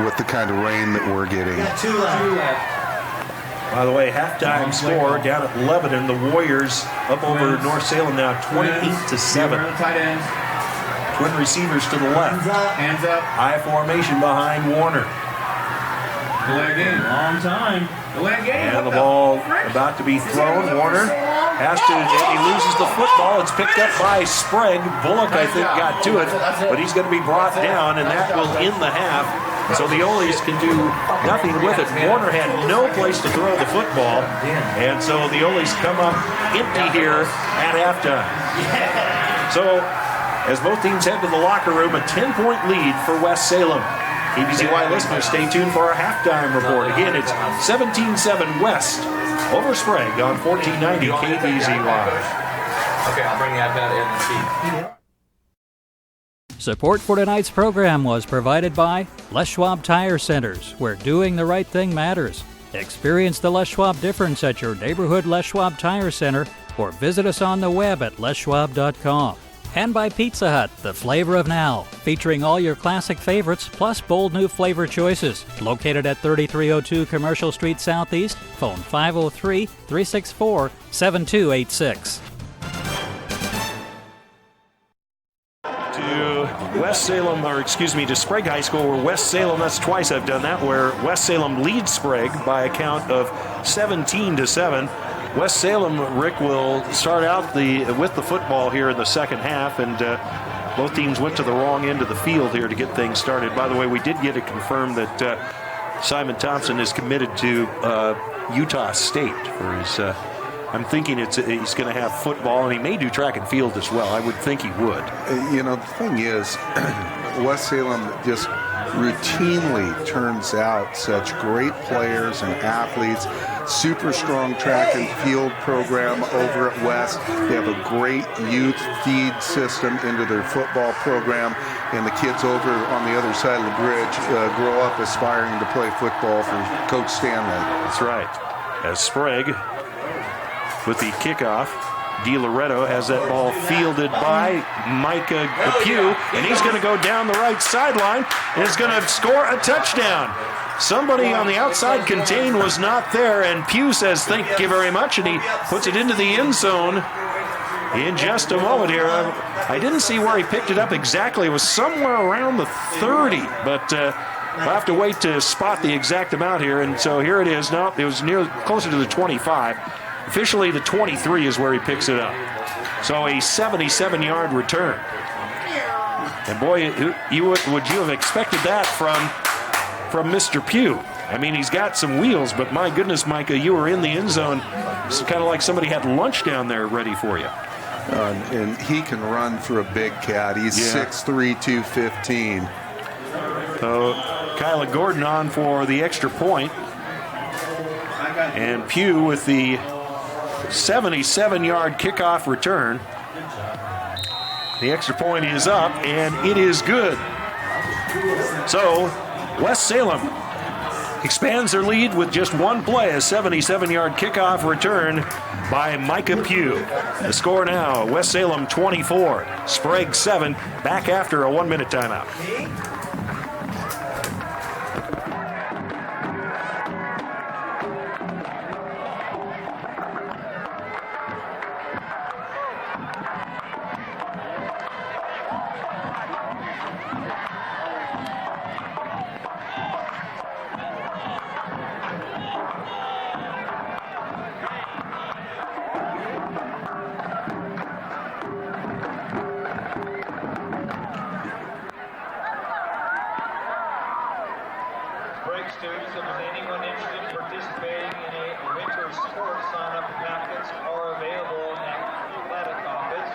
with the kind of rain that we're getting. Two left. By the way, halftime score down at Lebanon. The Warriors up over North Salem now 28-7. Twin receivers to the left. Hands up. High formation behind Warner. Delay game. Long time. Delay game. And the ball about to be thrown. Warner has to, he loses the football. It's picked up by Sprague. Bullock, I think, got to it, but he's going to be brought down, and that will end the half. So the Oles can do nothing with it. Warner had no place to throw the football, and so the Oles come up empty here at halftime. So as both teams head to the locker room, a 10-point lead for West Salem. KBZY listeners, stay tuned for our halftime report. Again, it's 17-7 West over Sprague on 1490 KBZY. Okay, I'll bring the iPad in and see. Support for tonight's program was provided by Les Schwab Tire Centers, where doing the right thing matters. Experience the Les Schwab difference at your neighborhood Les Schwab Tire Center or visit us on the web at leschwab.com. And by Pizza Hut, the flavor of now, featuring all your classic favorites plus bold new flavor choices. Located at 3302 Commercial Street Southeast, phone 503-364-7286. To Sprague High School, where West Salem, that's twice I've done that, where West Salem leads Sprague by a count of 17-7. West Salem, Rick, will start out with the football here in the second half, and both teams went to the wrong end of the field here to get things started. By the way, we did get it confirmed that Simon Thompson is committed to Utah State for his. I'm thinking he's going to have football, and he may do track and field as well. I would think he would. The thing is, West Salem just routinely turns out such great players and athletes. Super strong track and field program over at West. They have a great youth feed system into their football program, and the kids over on the other side of the bridge grow up aspiring to play football for Coach Stanley. That's right. As Sprague, with the kickoff, DiLoretto has that ball fielded by Micah Pugh, and he's going to go down the right sideline and is going to score a touchdown. Somebody on the outside contain was not there, and Pugh says, "Thank you very much," and he puts it into the end zone in just a moment here. I didn't see where he picked it up exactly. It was somewhere around the 30, but we'll have to wait to spot the exact amount here, and so here it is. No, it was closer to the 25. Officially, the 23 is where he picks it up. So a 77-yard return. And boy, would you have expected that from Mr. Pugh? I mean, he's got some wheels, but my goodness, Micah, you were in the end zone. It's kind of like somebody had lunch down there ready for you. And he can run for a big cat. He's 6'3", 215. So Kyla Gordon on for the extra point. And Pugh with the 77-yard kickoff return. The extra point is up, and it is good. So West Salem expands their lead with just one play, a 77-yard kickoff return by Micah Pugh. The score now, West Salem 24, Sprague 7, back after a 1-minute timeout. Students, if there's anyone interested in participating in a winter sport, sign-up packets are available at the athletic office.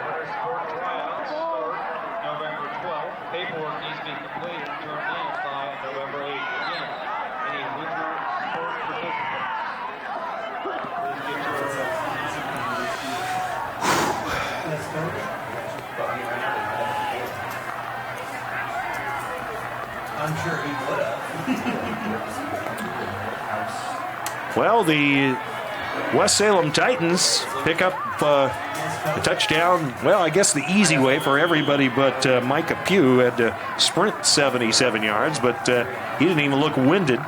Winter sport tryouts start November 12th. Paperwork needs to be completed and turned in by November 8th. Again, any winter sport participants, please get your I'm sure he would have. Well, the West Salem Titans pick up a touchdown. Well, I guess the easy way for everybody but Micah Pugh had to sprint 77 yards, but he didn't even look winded.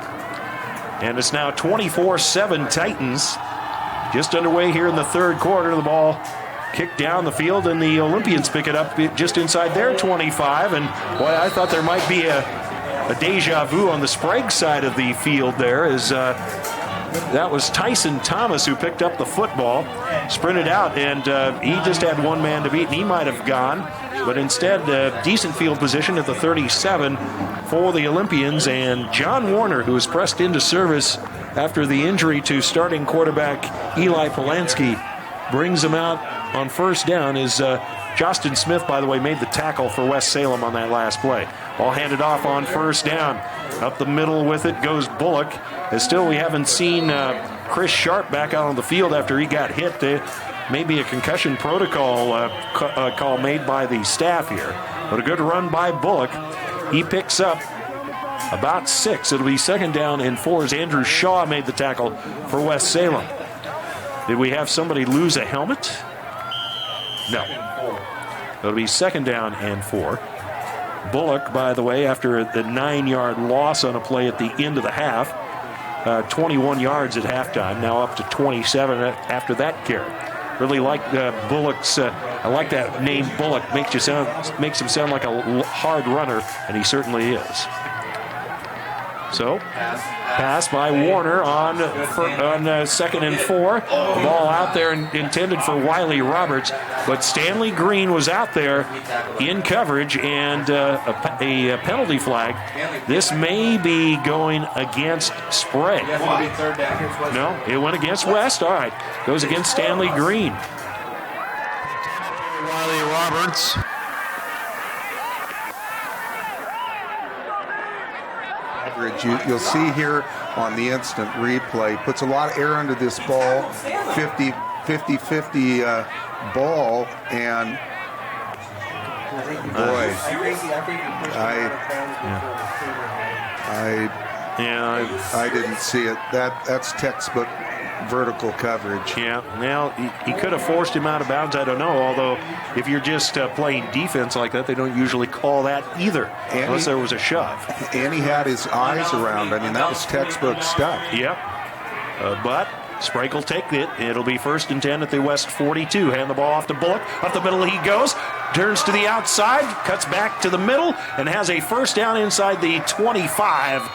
And it's now 24-7 Titans. Just underway here in the third quarter. The ball kicked down the field, and the Olympians pick it up just inside their 25. And boy, I thought there might be a deja vu on the Sprague side of the field there, as that was Tyson Thomas who picked up the football, sprinted out, and he just had one man to beat, and he might have gone. But instead, decent field position at the 37 for the Olympians, and John Warner, who was pressed into service after the injury to starting quarterback Eli Polanski, brings him out on first down. As Justin Smith, by the way, made the tackle for West Salem on that last play. Ball handed off on first down. Up the middle with it goes Bullock. And still, we haven't seen Chris Sharp back out on the field after he got hit. Maybe a concussion protocol call made by the staff here. But a good run by Bullock. He picks up about 6. It'll be second down and 4 as Andrew Shaw made the tackle for West Salem. Did we have somebody lose a helmet? No. It'll be 2nd down and 4. Bullock, by the way, after the 9-yard loss on a play at the end of the half, 21 yards at halftime, now up to 27 after that carry. Really like Bullock's. I like that name Bullock. Makes him sound like a hard runner, and he certainly is. So, pass by Warner on 2nd and 4. The ball out there intended for Wiley Roberts, but Stanley Green was out there in coverage and a penalty flag. This may be going against Sprague. No, it went against West. All right, goes against Stanley Green. Wiley Roberts. You'll see here on the instant replay, puts a lot of air under this ball, 50-50 ball, and boy, I didn't see it. That's textbook vertical coverage. Yeah, now he could have forced him out of bounds, I don't know, although if you're just playing defense like that, they don't usually call that either, unless there was a shove. And he had his eyes around. I mean, that was textbook stuff. Yep, but Sprague will take it. It'll be 1st and 10 at the West 42. Hand the ball off to Bullock. Up the middle he goes. Turns to the outside, cuts back to the middle, and has a 1st down inside the 25. And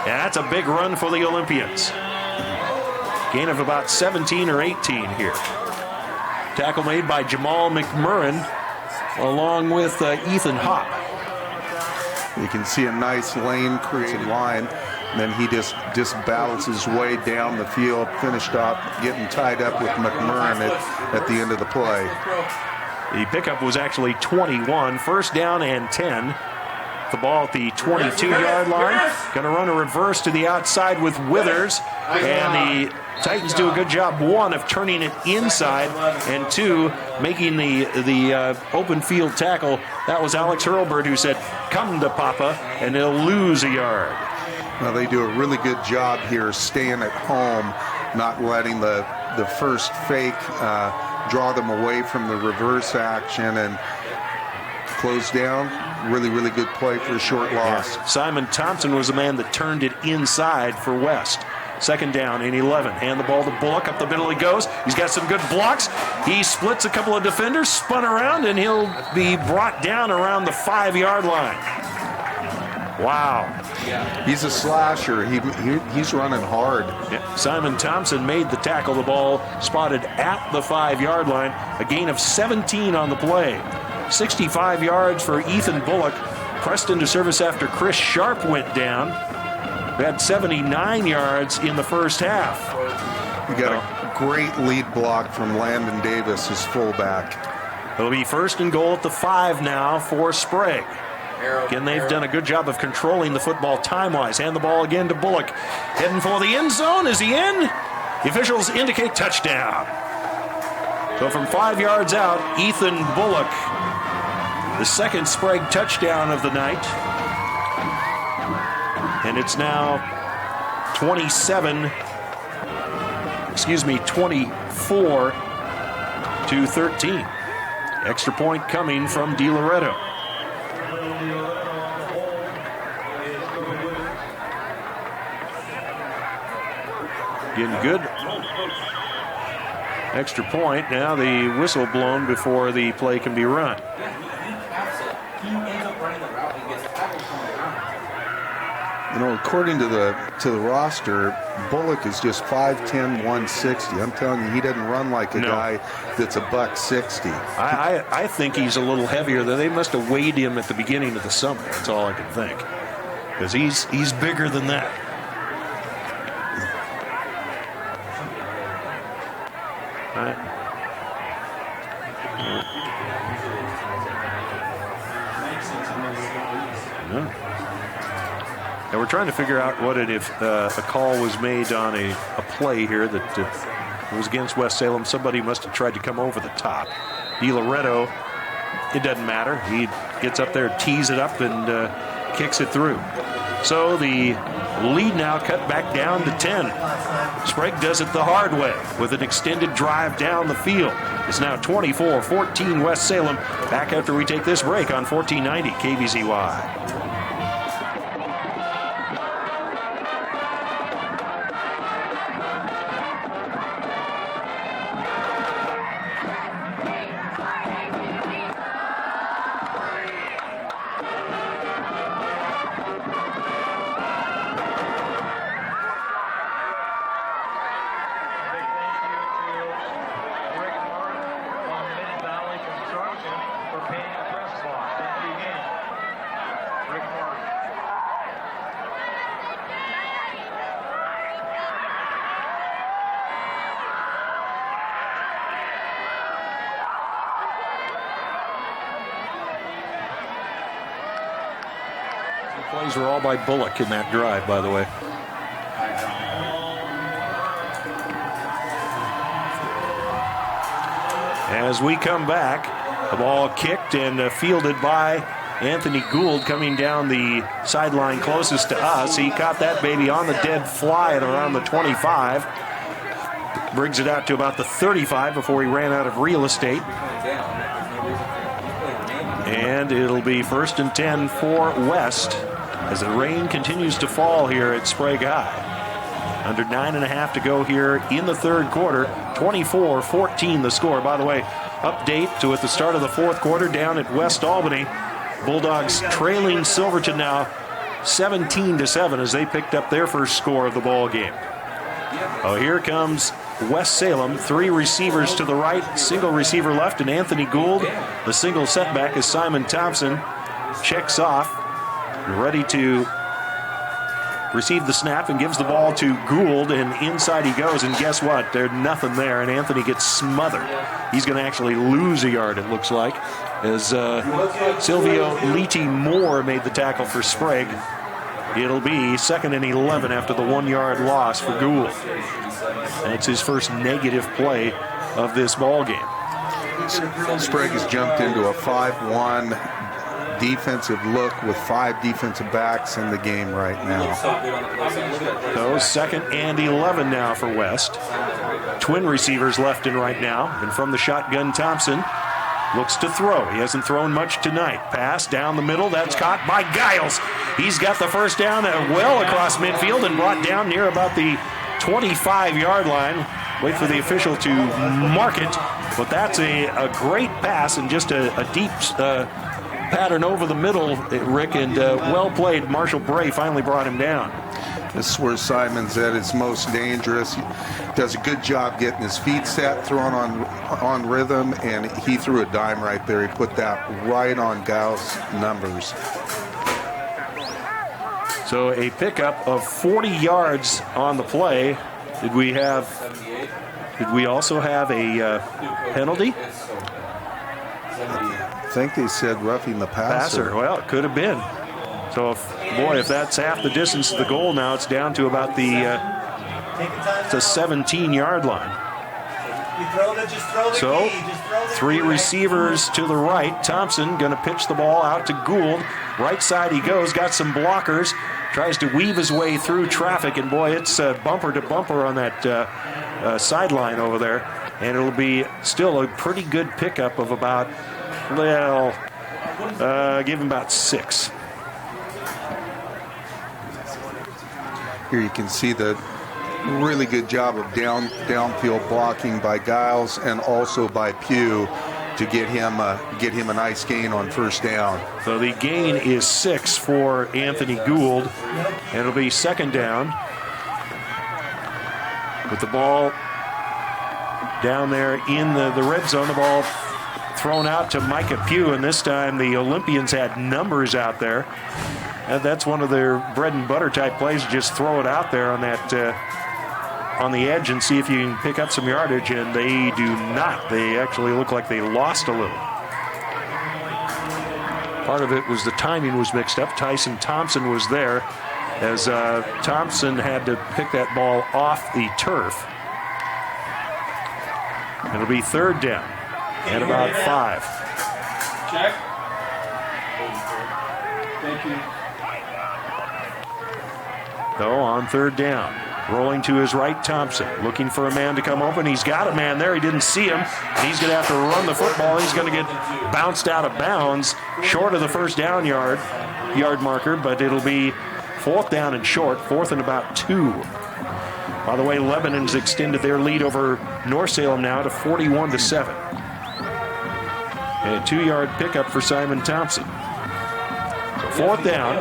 that's a big run for the Olympians. Gain of about 17 or 18 here. Tackle made by Jamal McMurrin along with Ethan Hopp. You can see a nice lane created line. And then he just battles his way down the field, finished off getting tied up with McMurrin at the end of the play. The pickup was actually 21. 1st down and 10. The ball at the 22-yard line. Going to run a reverse to the outside with Withers. And the Titans do a good job, 1, of turning it inside, and 2, making the open field tackle. That was Alex Hurlburt who said, "Come to Papa," and they'll lose a yard. Well, they do a really good job here staying at home, not letting the first fake draw them away from the reverse action and close down. Really, really good play for a short loss. Yeah. Simon Thompson was the man that turned it inside for West. 2nd down and 11. Hand the ball to Bullock. Up the middle he goes. He's got some good blocks. He splits a couple of defenders, spun around, and he'll be brought down around the 5-yard line. Wow. He's a slasher. He's running hard. Yeah. Simon Thompson made the tackle. The ball spotted at the 5-yard line. A gain of 17 on the play. 65 yards for Ethan Bullock. Pressed into service after Chris Sharp went down. We had 79 yards in the first half. You got a great lead block from Landon Davis, his fullback. It'll be 1st and goal at the 5 now for Sprague. Again, they've done a good job of controlling the football time-wise. Hand the ball again to Bullock. Heading for the end zone. Is he in? The officials indicate touchdown. So from 5 yards out, Ethan Bullock, the 2nd Sprague touchdown of the night. And it's now 24 to 13. Extra point coming from DiLoretto. Getting good. Extra point. Now the whistle blown before the play can be run. You know, according to the roster, Bullock is just 5'10", 160. I'm telling you, he doesn't run like a guy that's a $160. I think he's a little heavier. They must have weighed him at the beginning of the summer. That's all I can think, because he's bigger than that. And we're trying to figure out if a call was made on a play here that was against West Salem. Somebody must have tried to come over the top. DiLoretto, it doesn't matter. He gets up there, tees it up, and kicks it through. So the lead now cut back down to 10. Sprague does it the hard way with an extended drive down the field. It's now 24-14 West Salem. Back after we take this break on 1490 KBZY. Plays were all by Bullock in that drive, by the way. As we come back, the ball kicked and fielded by Anthony Gould coming down the sideline closest to us. He caught that baby on the dead fly at around the 25. Brings it out to about the 35 before he ran out of real estate. And it'll be 1st and 10 for West as the rain continues to fall here at Sprague High. Under 9.5 to go here in the third quarter. 24-14 the score. By the way, update to at the start of the fourth quarter down at West Albany. Bulldogs trailing Silverton now 17-7 as they picked up their first score of the ball game. Oh, here comes West Salem. 3 receivers to the right, single receiver left, and Anthony Gould. The single setback is Simon Thompson. Checks off, ready to receive the snap and gives the ball to Gould, and inside he goes, and guess what? There's nothing there, and Anthony gets smothered. He's going to actually lose a yard, it looks like, as Silvio Leety Moore made the tackle for Sprague. It'll be 2nd and 11 after the 1-yard loss for Gould. That's his first negative play of this ball game. Sprague has jumped into a 5-1 defensive look with 5 defensive backs in the game right now. So 2nd and 11 now for West. Twin receivers left and right now. And from the shotgun, Thompson looks to throw. He hasn't thrown much tonight. Pass down the middle. That's caught by Giles. He's got the first down well across midfield and brought down near about the 25-yard line. Wait for the official to mark it. But that's a great pass and just a deep pattern over the middle, Rick, and well played. Marshall Bray finally brought him down. This is where Simon's at his most dangerous. He does a good job getting his feet set, throwing on rhythm, and he threw a dime right there. He put that right on Gau's numbers. So a pickup of 40 yards on the play. Did we also have a penalty? I think they said roughing the passer. Well, it could have been. So, if that's half the distance to the goal now, it's down to about the 17-yard line. So, 3 receivers to the right. Thompson going to pitch the ball out to Gould. Right side he goes, got some blockers. Tries to weave his way through traffic, and boy, it's bumper to bumper on that sideline over there. And it'll be still a pretty good pickup of about, give him about 6. Here you can see the really good job of downfield blocking by Giles and also by Pugh to get him a nice gain on first down. So the gain is 6 for Anthony Gould, and it'll be 2nd down with the ball down there in the red zone. The ball thrown out to Micah Pugh, and this time the Olympians had numbers out there. And that's one of their bread and butter type plays. Just throw it out there on that on the edge and see if you can pick up some yardage, and they do not. They actually look like they lost a little. Part of it was the timing was mixed up. Tyson Thompson was there as Thompson had to pick that ball off the turf. It'll be 3rd down and about 5. Check. Thank you. though, on third down. Rolling to his right, Thompson, looking for a man to come open. He's got a man there. He didn't see him. He's going to have to run the football. He's going to get bounced out of bounds, short of the first down yard marker, but it'll be 4th down and short, 4th and about 2. By the way, Lebanon's extended their lead over North Salem now to 41-7. And a 2-yard pickup for Simon Thompson. So 4th down.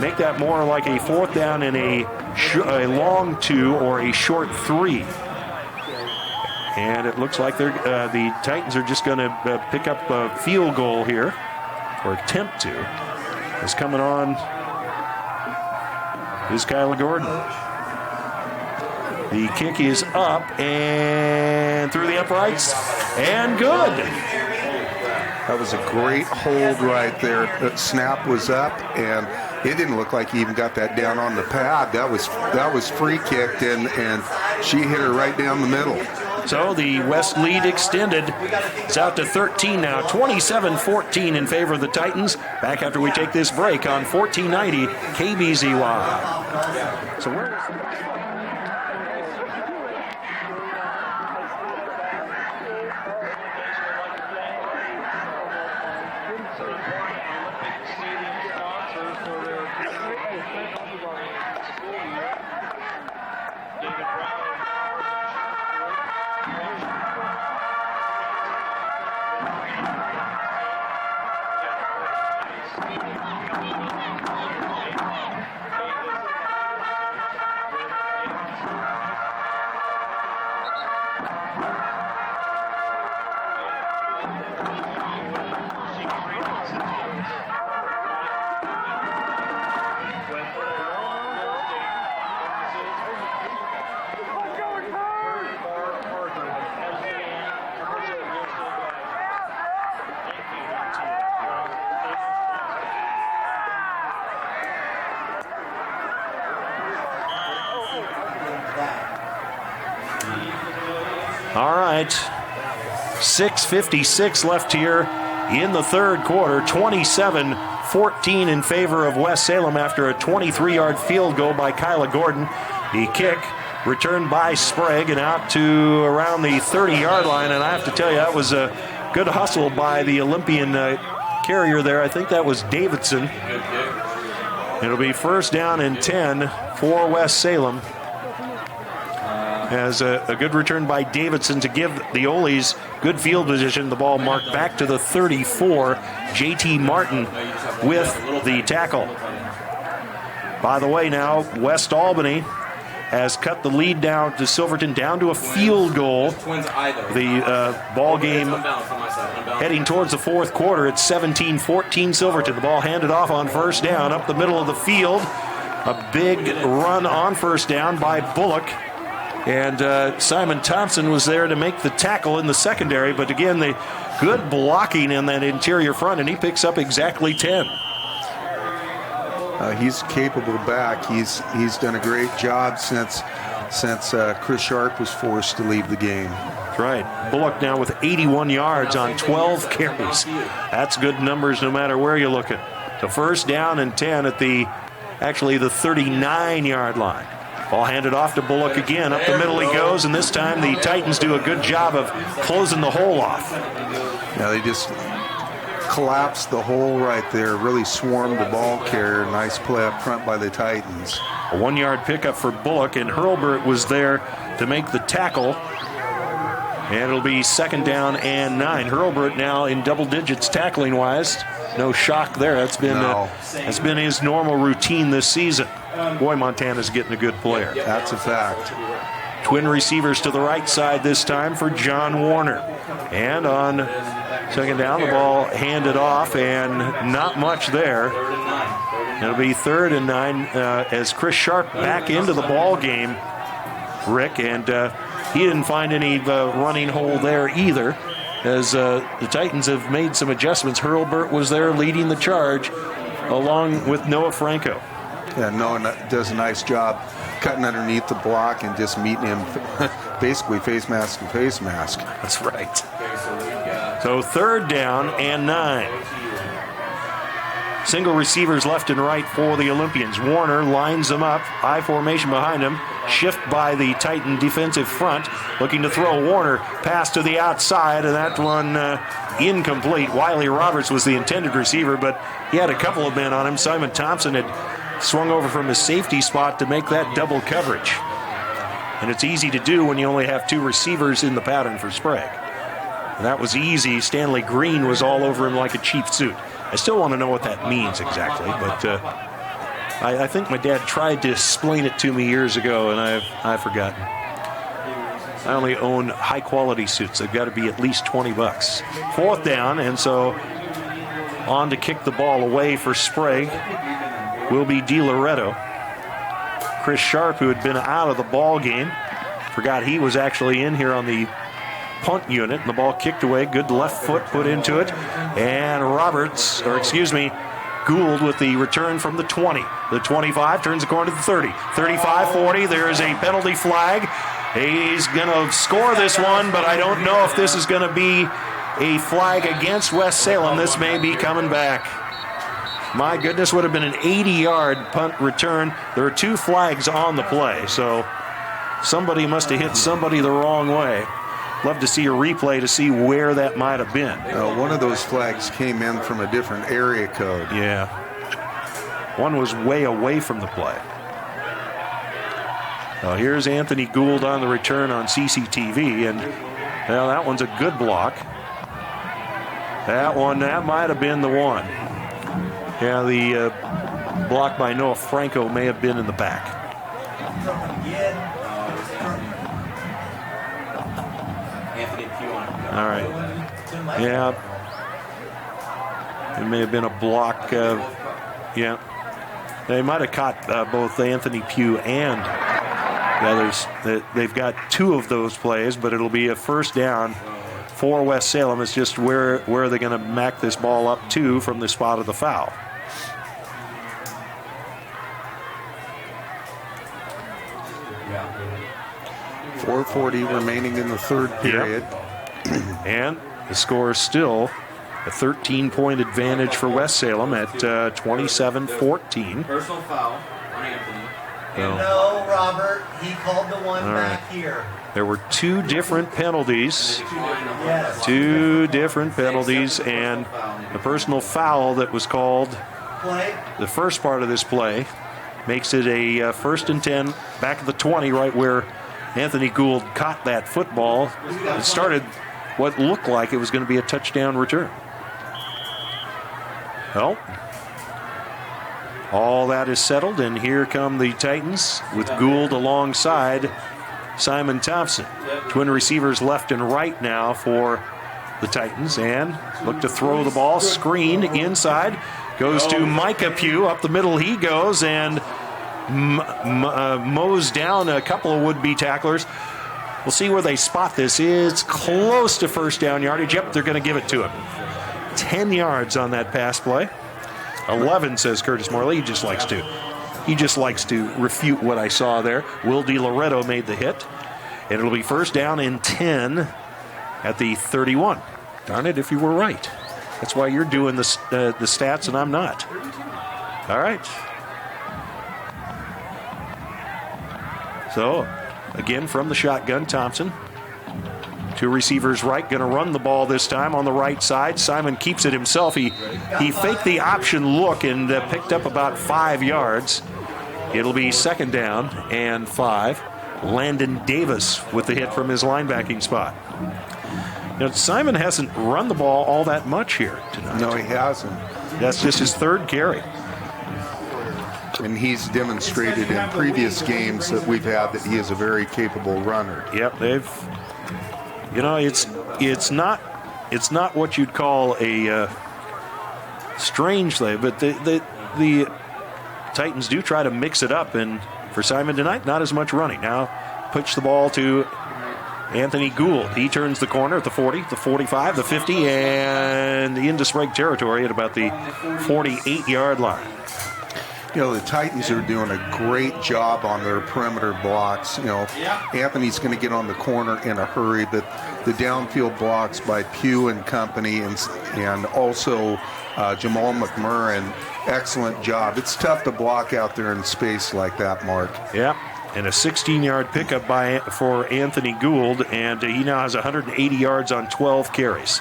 Make that more like a 4th down and a long 2 or a short 3. And it looks like the Titans are just going to pick up a field goal here, or attempt to. Is coming on is Kyla Gordon. The kick is up and through the uprights and good. That was a great hold right there. The snap was up, and it didn't look like he even got that down on the pad. That was free kicked, and she hit her right down the middle. So the West lead extended. It's out to 13 now, 27-14 in favor of the Titans. Back after we take this break on 1490 KBZY. So we're... All right, 6:56 left here in the third quarter. 27-14 in favor of West Salem after a 23-yard field goal by Kyla Gordon. The kick returned by Sprague and out to around the 30-yard line. And I have to tell you, that was a good hustle by the Olympian carrier there. I think that was Davidson. It'll be 1st down and 10 for West Salem. As a good return by Davidson to give the Olies good field position. The ball marked back to the 34. J.T. Martin with the tackle. By the way, now West Albany has cut the lead down to Silverton down to a field goal. The ball game heading towards the fourth quarter. It's 17-14 Silverton. The ball handed off on 1st down up the middle of the field. A big run on 1st down by Bullock. And Simon Thompson was there to make the tackle in the secondary. But again, the good blocking in that interior front, and he picks up exactly 10. He's a capable back. He's done a great job since Chris Sharp was forced to leave the game. That's right. Bullock now with 81 yards on 12 carries. That's good numbers no matter where you look at. So 1st down and 10 at the 39-yard line. Ball handed off to Bullock again. Up the middle he goes, and this time the Titans do a good job of closing the hole off. Yeah, they just collapsed the hole right there, really swarmed the ball carrier. Nice play up front by the Titans. A 1-yard pickup for Bullock, and Hurlburt was there to make the tackle. And it'll be 2nd down and 9. Hurlburt now in double digits tackling-wise. No shock there. That's been his normal routine this season. Boy, Montana's getting a good player. That's a fact. Twin receivers to the right side this time for John Warner. And on 2nd down, the ball handed off, and not much there. It'll be 3rd and 9 as Chris Sharp back into the ball game, Rick, and he didn't find any running hole there either, as the Titans have made some adjustments. Hurlburt was there leading the charge along with Noah Franco. Yeah, Noah does a nice job cutting underneath the block and just meeting him basically face mask to face mask. That's right. So 3rd down and 9. Single receivers left and right for the Olympians. Warner lines them up. I formation behind him. Shift by the Titan defensive front. Looking to throw. Warner pass to the outside, and that one incomplete. Wiley Roberts was the intended receiver, but he had a couple of men on him. Simon Thompson had swung over from his safety spot to make that double coverage. And it's easy to do when you only have 2 receivers in the pattern for Sprague. And that was easy. Stanley Green was all over him like a cheap suit. I still want to know what that means exactly, but I think my dad tried to explain it to me years ago, and I've forgotten. I only own high-quality suits. They've got to be at least $20. 4th down, and so on to kick the ball away for Sprague will be DiLoretto. Chris Sharp, who had been out of the ball game, forgot he was actually in here on the punt unit, and the ball kicked away. Good left foot put into it, and Gould with the return from the 20. The 25 turns the corner to the 30. 35-40, there is a penalty flag. He's going to score this one, but I don't know if this is going to be a flag against West Salem. This may be coming back. My goodness, would have been an 80-yard punt return. There are 2 flags on the play, so somebody must have hit somebody the wrong way. Love to see a replay to see where that might have been. One of those flags came in from a different area code. Yeah. One was way away from the play. Here's Anthony Gould on the return on CCTV, and that one's a good block. That might have been the one. Yeah, the block by Noah Franco may have been in the back. All right. Yeah. It may have been a block. Yeah. They might have caught both Anthony Pugh and the others. They've got 2 of those plays, but it'll be a first down for West Salem. It's just where are they going to mack this ball up to from the spot of the foul. Yeah. 4:40 remaining in the 3rd period. Yep. And the score is still a 13-point advantage for West Salem at 27-14. Personal foul on Anthony. No, Robert, he called the one back here. There were 2 different penalties. 2 different penalties, and the personal foul that was called the first part of this play makes it a 1st and 10 back at the 20, right where Anthony Gould caught that football. It started what looked like it was going to be a touchdown return. Well, all that is settled, and here come the Titans with Gould alongside Simon Thompson. Twin receivers left and right now for the Titans, and look to throw the ball. Screen inside. Goes to Micah Pugh. Up the middle he goes, and mows down a couple of would-be tacklers. We'll see where they spot this. It's close to first down yardage. Yep, they're going to give it to him. 10 yards on that pass play. 11, says Curtis Morley. He just likes to refute what I saw there. Will DiLoretto made the hit. And it'll be first down and 10 at the 31. Darn it, if you were right. That's why you're doing the stats and I'm not. All right. So, again, from the shotgun, Thompson. 2 receivers right, going to run the ball this time on the right side. Simon keeps it himself. He faked the option look and picked up about 5 yards. It'll be second down and 5. Landon Davis with the hit from his linebacking spot. Now, Simon hasn't run the ball all that much here tonight. No, he hasn't. That's just his 3rd carry. And he's demonstrated in previous games that we've had that he is a very capable runner. Yep, it's not what you'd call a strange play, but the Titans do try to mix it up, and for Simon tonight, not as much running. Now, push the ball to Anthony Gould. He turns the corner at the 40, the 45, the 50, and into Sprague territory at about the 48-yard line. The Titans are doing a great job on their perimeter blocks. Anthony's going to get on the corner in a hurry, but the downfield blocks by Pugh and company and also Jamal McMurrin, excellent job. It's tough to block out there in space like that, Mark. Yeah, and a 16-yard pickup for Anthony Gould, and he now has 180 yards on 12 carries.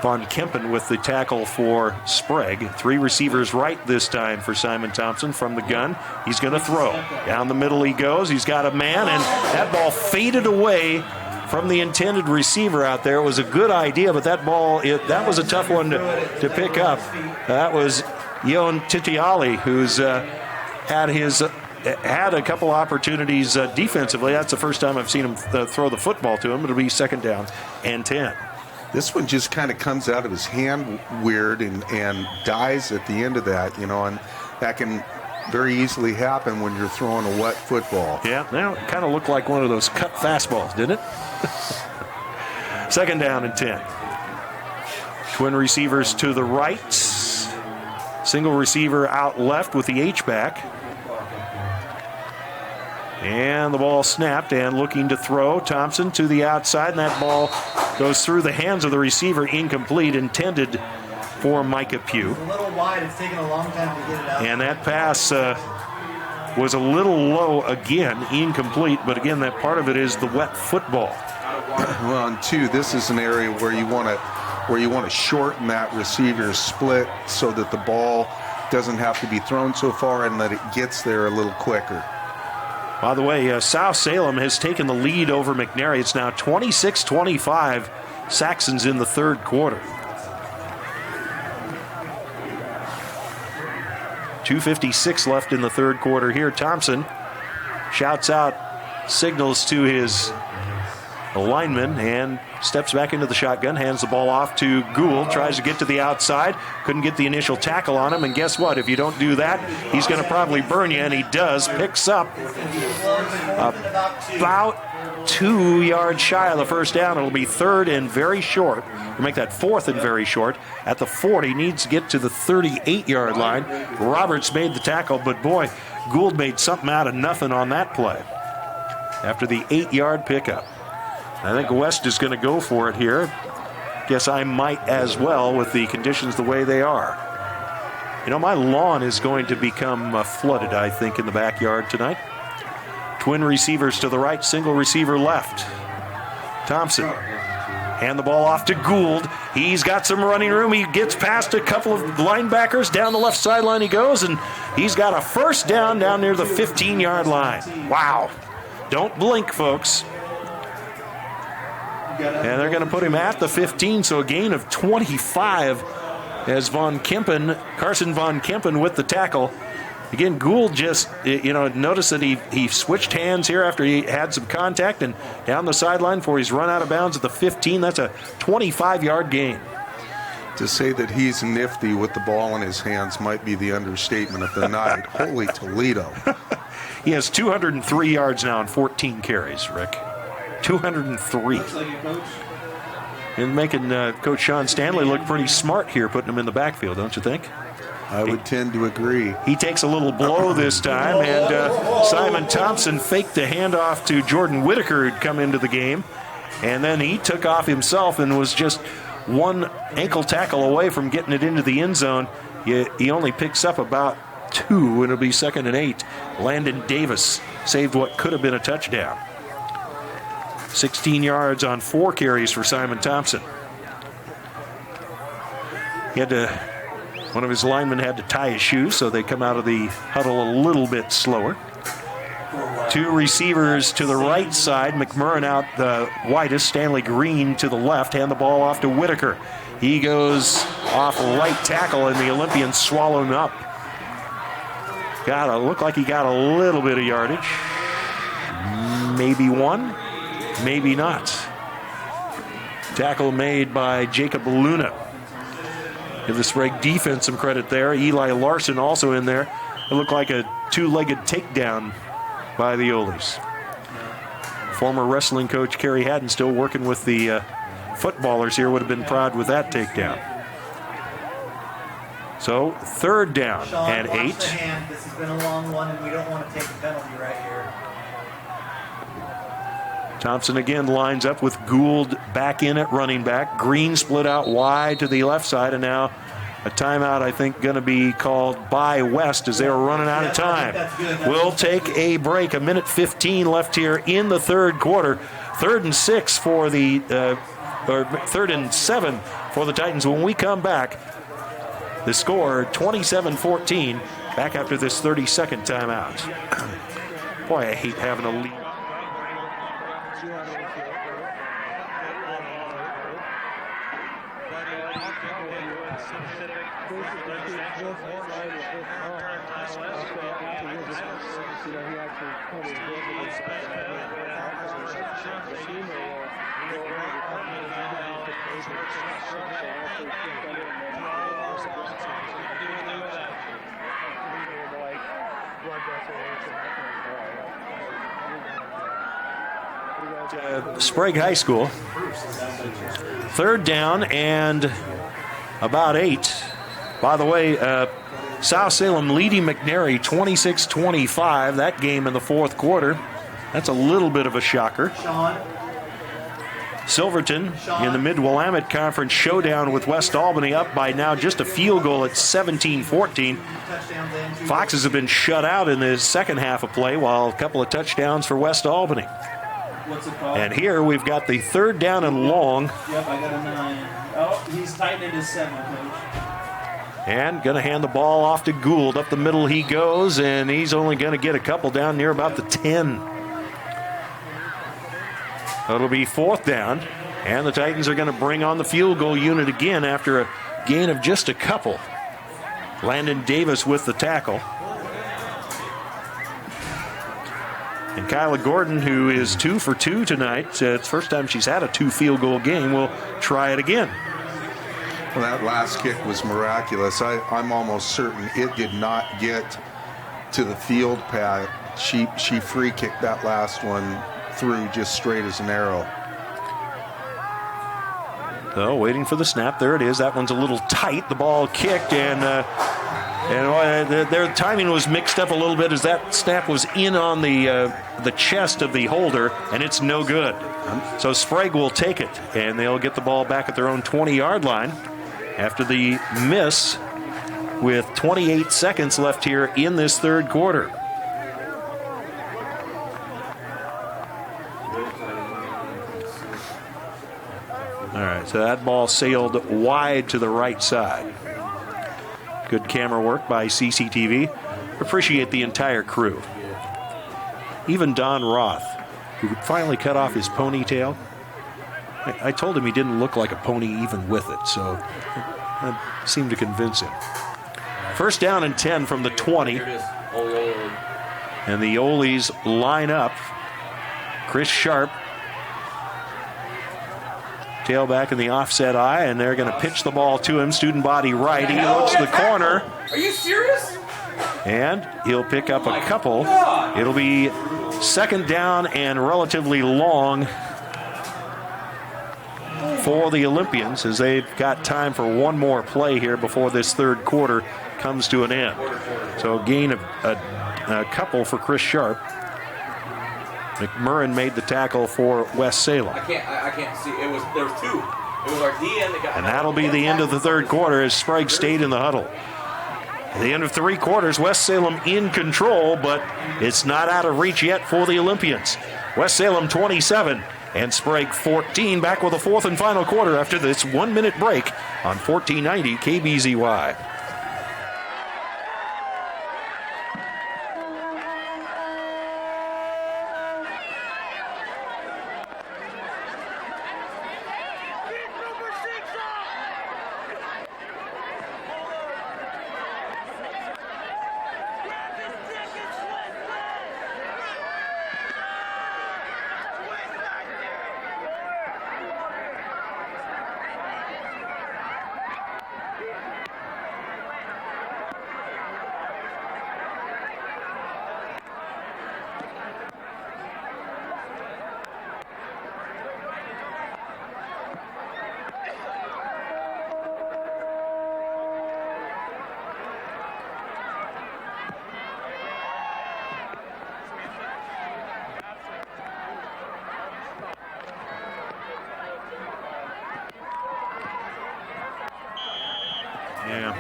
Von Kempen with the tackle for Sprague. 3 receivers right this time for Simon Thompson from the gun. He's going to throw. Down the middle he goes. He's got a man, and that ball faded away from the intended receiver out there. It was a good idea, but that ball, that was a tough one to pick up. That was Yon Titiali, who's had a couple opportunities defensively. That's the first time I've seen him throw the football to him. It'll be 2nd down and 10. This one just kind of comes out of his hand weird and dies at the end of that, and that can very easily happen when you're throwing a wet football. Yeah, now it kind of looked like one of those cut fastballs, didn't it? 2nd down and 10. Twin receivers to the right. Single receiver out left with the H-back. And the ball snapped and looking to throw. Thompson to the outside, and that ball goes through the hands of the receiver, incomplete, intended for Micah Pugh. It's a little wide. It's taken a long time to get it out. And that pass was a little low again, incomplete, but again, that part of it is the wet football. Well, and 2, this is an area where you want to shorten that receiver's split so that the ball doesn't have to be thrown so far and that it gets there a little quicker. By the way, South Salem has taken the lead over McNary. It's now 26-25. Saxons in the 3rd quarter. 2:56 left in the 3rd quarter here. Thompson shouts out signals to his lineman and steps back into the shotgun, hands the ball off to Gould, tries to get to the outside, couldn't get the initial tackle on him, and guess what? If you don't do that, he's going to probably burn you, and he does. Picks up about 2 yards shy of the 1st down. It'll be 3rd and very short. We'll make that 4th and very short. At the 40, needs to get to the 38-yard line. Roberts made the tackle, but boy, Gould made something out of nothing on that play. After the 8-yard pickup. I think West is going to go for it here. Guess I might as well with the conditions the way they are. My lawn is going to become flooded, I think, in the backyard tonight. Twin receivers to the right, single receiver left. Thompson. Hand the ball off to Gould. He's got some running room. He gets past a couple of linebackers. Down the left sideline he goes, and he's got a 1st down down near the 15-yard line. Wow. Don't blink, folks. And they're going to put him at the 15, so a gain of 25 as Carson Von Kempen with the tackle. Again, Gould just, notice that he switched hands here after he had some contact and down the sideline before he's run out of bounds at the 15. That's a 25-yard gain. To say that he's nifty with the ball in his hands might be the understatement of the night. Holy Toledo. He has 203 yards now on 14 carries, Rick. 203. And making Coach Sean Stanley look pretty smart here, putting him in the backfield, don't you think? I would tend to agree. He takes a little blow this time, and Simon Thompson faked the handoff to Jordan Whitaker, who'd come into the game, and then he took off himself and was just one ankle tackle away from getting it into the end zone. He only picks up about 2, and it'll be 2nd and 8. Landon Davis saved what could have been a touchdown. 16 yards on 4 carries for Simon Thompson. One of his linemen had to tie his shoes, so they come out of the huddle a little bit slower. 2 receivers to the right side. McMurrin out the widest. Stanley Green to the left. Hand the ball off to Whitaker. He goes off right tackle, and the Olympians swallow him up. Looked like he got a little bit of yardage. Maybe 1. Maybe not. Tackle made by Jacob Luna. Give the Sprague defense some credit there. Eli Larson also in there. It looked like a 2-legged takedown by the Oles. Former wrestling coach Kerry Haddon, still working with the footballers here, would have been proud with that takedown. So 3rd down Sean, and watch 8. the hand. This has been a long one, and we don't want to take a penalty right here. Thompson again lines up with Gould back in at running back. Green split out wide to the left side, and now a timeout, I think, going to be called by West as they are running out of time. We'll take a break. 1:15 left here in the 3rd quarter. 3rd and 6 for the, or 3rd and 7 for the Titans. When we come back, the score 27-14. Back after this 32nd timeout. Boy, I hate having a lead. Sprague High School. 3rd down and about 8. By the way, South Salem leading McNary 26-25. That game in the 4th quarter. That's a little bit of a shocker. Silverton in the Mid-Willamette Conference showdown with West Albany, up by now just a field goal at 17-14. Foxes have been shut out in the second half of play, while a couple of touchdowns for West Albany. What's it called? And here we've got the 3rd down and long. Yep, I got a 9. Oh, he's tightening his 7, Coach. And going to hand the ball off to Gould. Up the middle he goes, and he's only going to get a couple down near about the 10. It'll be 4th down, and the Titans are going to bring on the field goal unit again after a gain of just a couple. Landon Davis with the tackle. And Kyla Gordon, who is 2 for 2 tonight, it's the first time she's had a 2 field goal game, will try it again. Well, that last kick was miraculous. I'm almost certain it did not get to the field pad. She free kicked that last one through just straight as an arrow. So waiting for the snap. There it is. That one's a little tight. The ball kicked, and their timing was mixed up a little bit as that snap was in on the chest of the holder, and it's no good. So Sprague will take it, and they'll get the ball back at their own 20-yard line after the miss with 28 seconds left here in this 3rd quarter. All right, so that ball sailed wide to the right side. Good camera work by CCTV. Appreciate the entire crew. Even Don Roth, who finally cut off his ponytail. I told him he didn't look like a pony even with it, so that seemed to convince him. 1st down and 10 from the 20. And the Olies line up. Chris Sharp, tailback in the offset eye, and they're going to pitch the ball to him. Student body right. He looks to the corner. Are you serious? And he'll pick up a couple. It'll be 2nd down and relatively long for the Olympians, as they've got time for one more play here before this 3rd quarter comes to an end. So gain of a couple for Chris Sharp. McMurrin made the tackle for West Salem. I can't see. There was 2. It was our D and the guy. And that'll be the end of the 3rd quarter as Sprague stayed in the huddle. At the end of 3 quarters, West Salem in control, but it's not out of reach yet for the Olympians. West Salem 27 and Sprague 14. Back with a 4th and final quarter after this 1-minute break on 1490 KBZY. Yeah.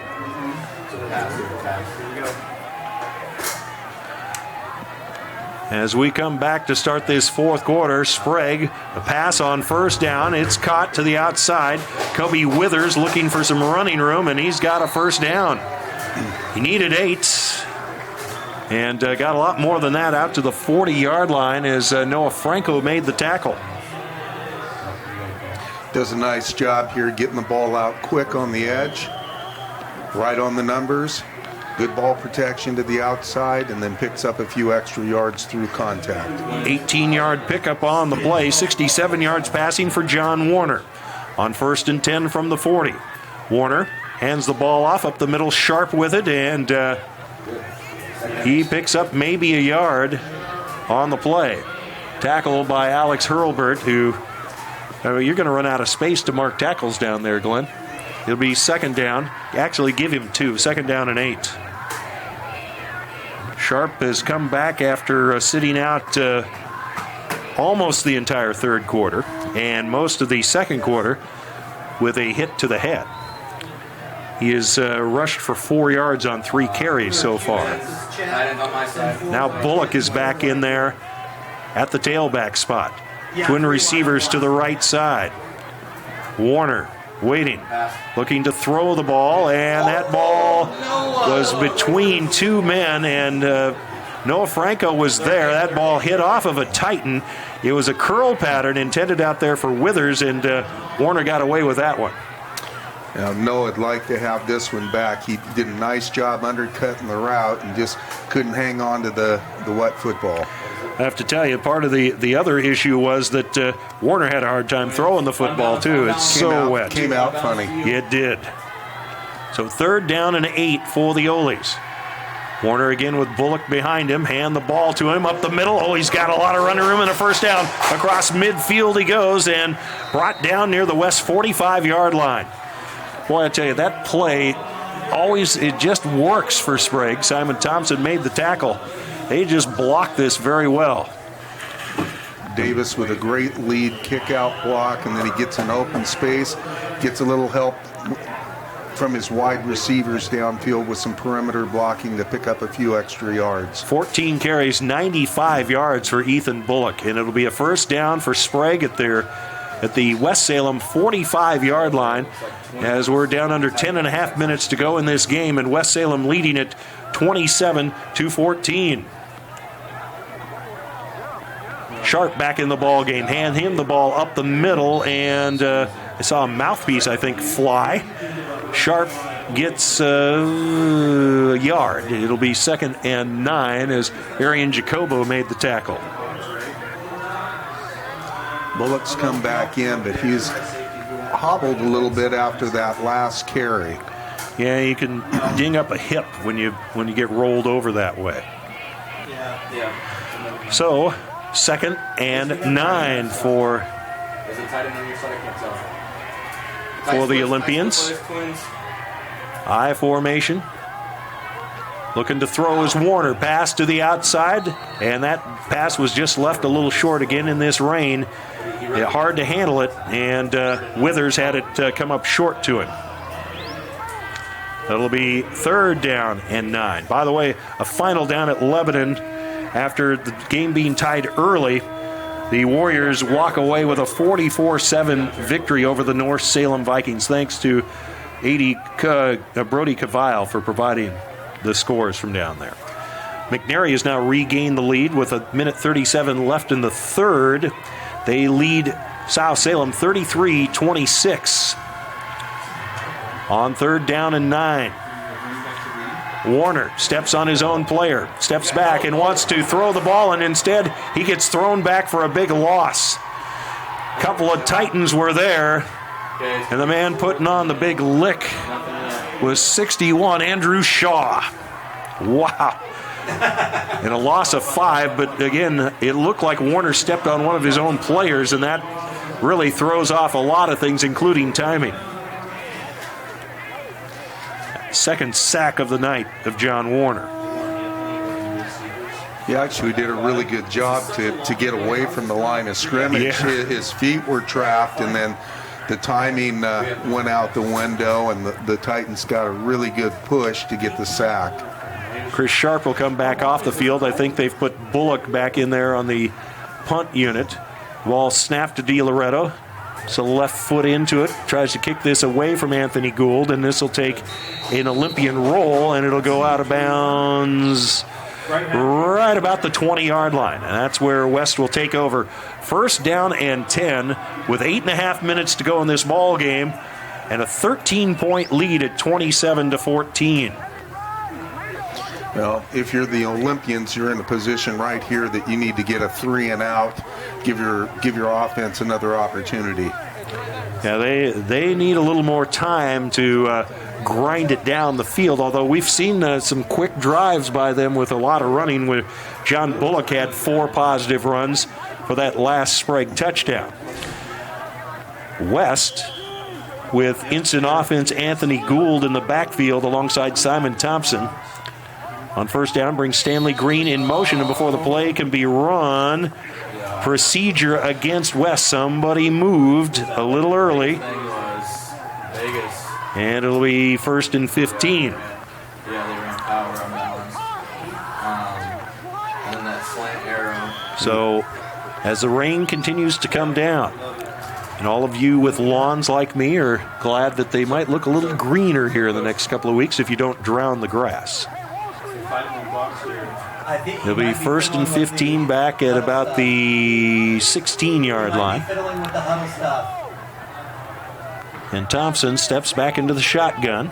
As we come back to start this fourth quarter, Sprague, a pass on first down. It's caught to the outside. Kobe Withers looking for some running room, and he's got a first down. He needed 8 and got a lot more than that out to the 40-yard line as Noah Franco made the tackle. Does a nice job here getting the ball out quick on the edge, right on the numbers. Good ball protection to the outside, and then picks up a few extra yards through contact. 18-yard pickup on the play, 67 yards passing for John Warner. On 1st and 10 from the 40. Warner hands the ball off up the middle, Sharp with it, and he picks up maybe a yard on the play. Tackled by Alex Hurlburt, who you're going to run out of space to mark tackles down there, Glenn. It'll be second down. Actually, give him 2. Second down and 8. Sharp has come back after sitting out almost the entire third quarter and most of the second quarter with a hit to the head. He has rushed for 4 yards on 3 carries so far. Now Bullock is back in there at the tailback spot. Twin receivers to the right side. Warner waiting, looking to throw the ball, and that ball was between 2 men, and Noah Franco was there. That ball hit off of a Titan. It was a curl pattern intended out there for Withers, and Warner got away with that one. Now, Noah'd like to have this one back. He did a nice job undercutting the route and just couldn't hang on to the wet football. I have to tell you, part of the other issue was that Warner had a hard time throwing the football, too. It's so wet. Came out funny. It did. So 3rd down and 8 for the Oles. Warner again with Bullock behind him. Hand the ball to him up the middle. Oh, he's got a lot of running room and a first down. Across midfield he goes and brought down near the West 45-yard line. Boy, I tell you, that play always, it just works for Sprague. Simon Thompson made the tackle. They just blocked this very well. Davis with a great lead kick-out block, and then he gets an open space, gets a little help from his wide receivers downfield with some perimeter blocking to pick up a few extra yards. 14 carries, 95 yards for Ethan Bullock, and it'll be a first down for Sprague at the West Salem 45-yard line as we're down under 10 and a half minutes to go in this game, and West Salem leading it 27-14. Sharp back in the ball game. Hand him the ball up the middle, and I saw a mouthpiece, I think, fly. Sharp gets a yard. It'll be 2nd and 9 as Arian Jacobo made the tackle. Bullock's come back in, but he's hobbled a little bit after that last carry. Yeah, you can ding up a hip when you get rolled over that way. So 2nd and 9 for the Olympians. I formation. Looking to throw is Warner. Pass to the outside, and that pass was just left a little short again in this rain. Hard to handle it, and Withers had it come up short to him. That'll be 3rd down and 9. By the way, a final down at Lebanon after the game being tied early. The Warriors walk away with a 44-7 victory over the North Salem Vikings, thanks to Brody Cavile for providing the scores from down there. McNary has now regained the lead with 1:37 left in the third. They lead South Salem 33-26. On 3rd down and 9. Warner steps on his own player, steps back and wants to throw the ball, and instead he gets thrown back for a big loss. A couple of Titans were there, and the man putting on the big lick was 61, Andrew Shaw. Wow. And a loss of 5, but again, it looked like Warner stepped on one of his own players, and that really throws off a lot of things, including timing. 2nd sack of the night of John Warner. He actually did a really good job to get away from the line of scrimmage. Yeah. His feet were trapped, and then the timing went out the window, and the Titans got a really good push to get the sack. Chris Sharp will come back off the field. I think they've put Bullock back in there on the punt unit. Ball snapped to DiLoretto. So left foot into it. Tries to kick this away from Anthony Gould, and this will take an Olympian roll, and it'll go out of bounds right about the 20-yard line. And that's where West will take over. First down and 10 with 8.5 minutes to go in this ball game, and a 13-point lead at 27-14. Well, if you're the Olympians, you're in a position right here that you need to get a 3 and out, give your offense another opportunity. Yeah, they need a little more time to grind it down the field, although we've seen some quick drives by them with a lot of running, where John Bullock had 4 positive runs for that last Sprague touchdown. West, with instant offense, Anthony Gould in the backfield alongside Simon Thompson. On first down, brings Stanley Green in motion, and before the play can be run, procedure against West. Somebody moved a little early. And it'll be 1st and 15. Yeah, they ran power on that one. And then that slant arrow. So, as the rain continues to come down, and all of you with lawns like me are glad that they might look a little greener here in the next couple of weeks if you don't drown the grass. It'll be 1st and 15 back at about the 16-yard line. And Thompson steps back into the shotgun.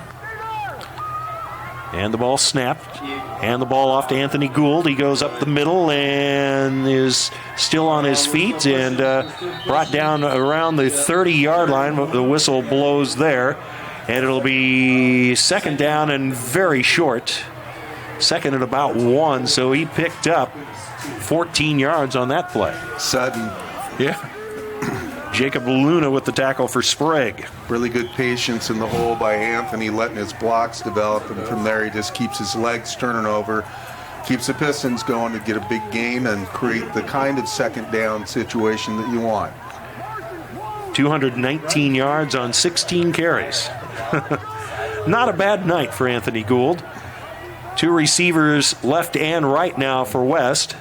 And the ball snapped. And the ball off to Anthony Gould. He goes up the middle and is still on his feet and brought down around the 30-yard line. The whistle blows there. And it'll be 2nd down and very short. 2nd at about 1, so he picked up 14 yards on that play. Sudden. Yeah. Jacob Luna with the tackle for Sprague. Really good patience in the hole by Anthony, letting his blocks develop, and from there he just keeps his legs turning over, keeps the Pistons going to get a big gain and create the kind of 2nd down situation that you want. 219 yards on 16 carries. Not a bad night for Anthony Gould. 2 receivers left and right now for West.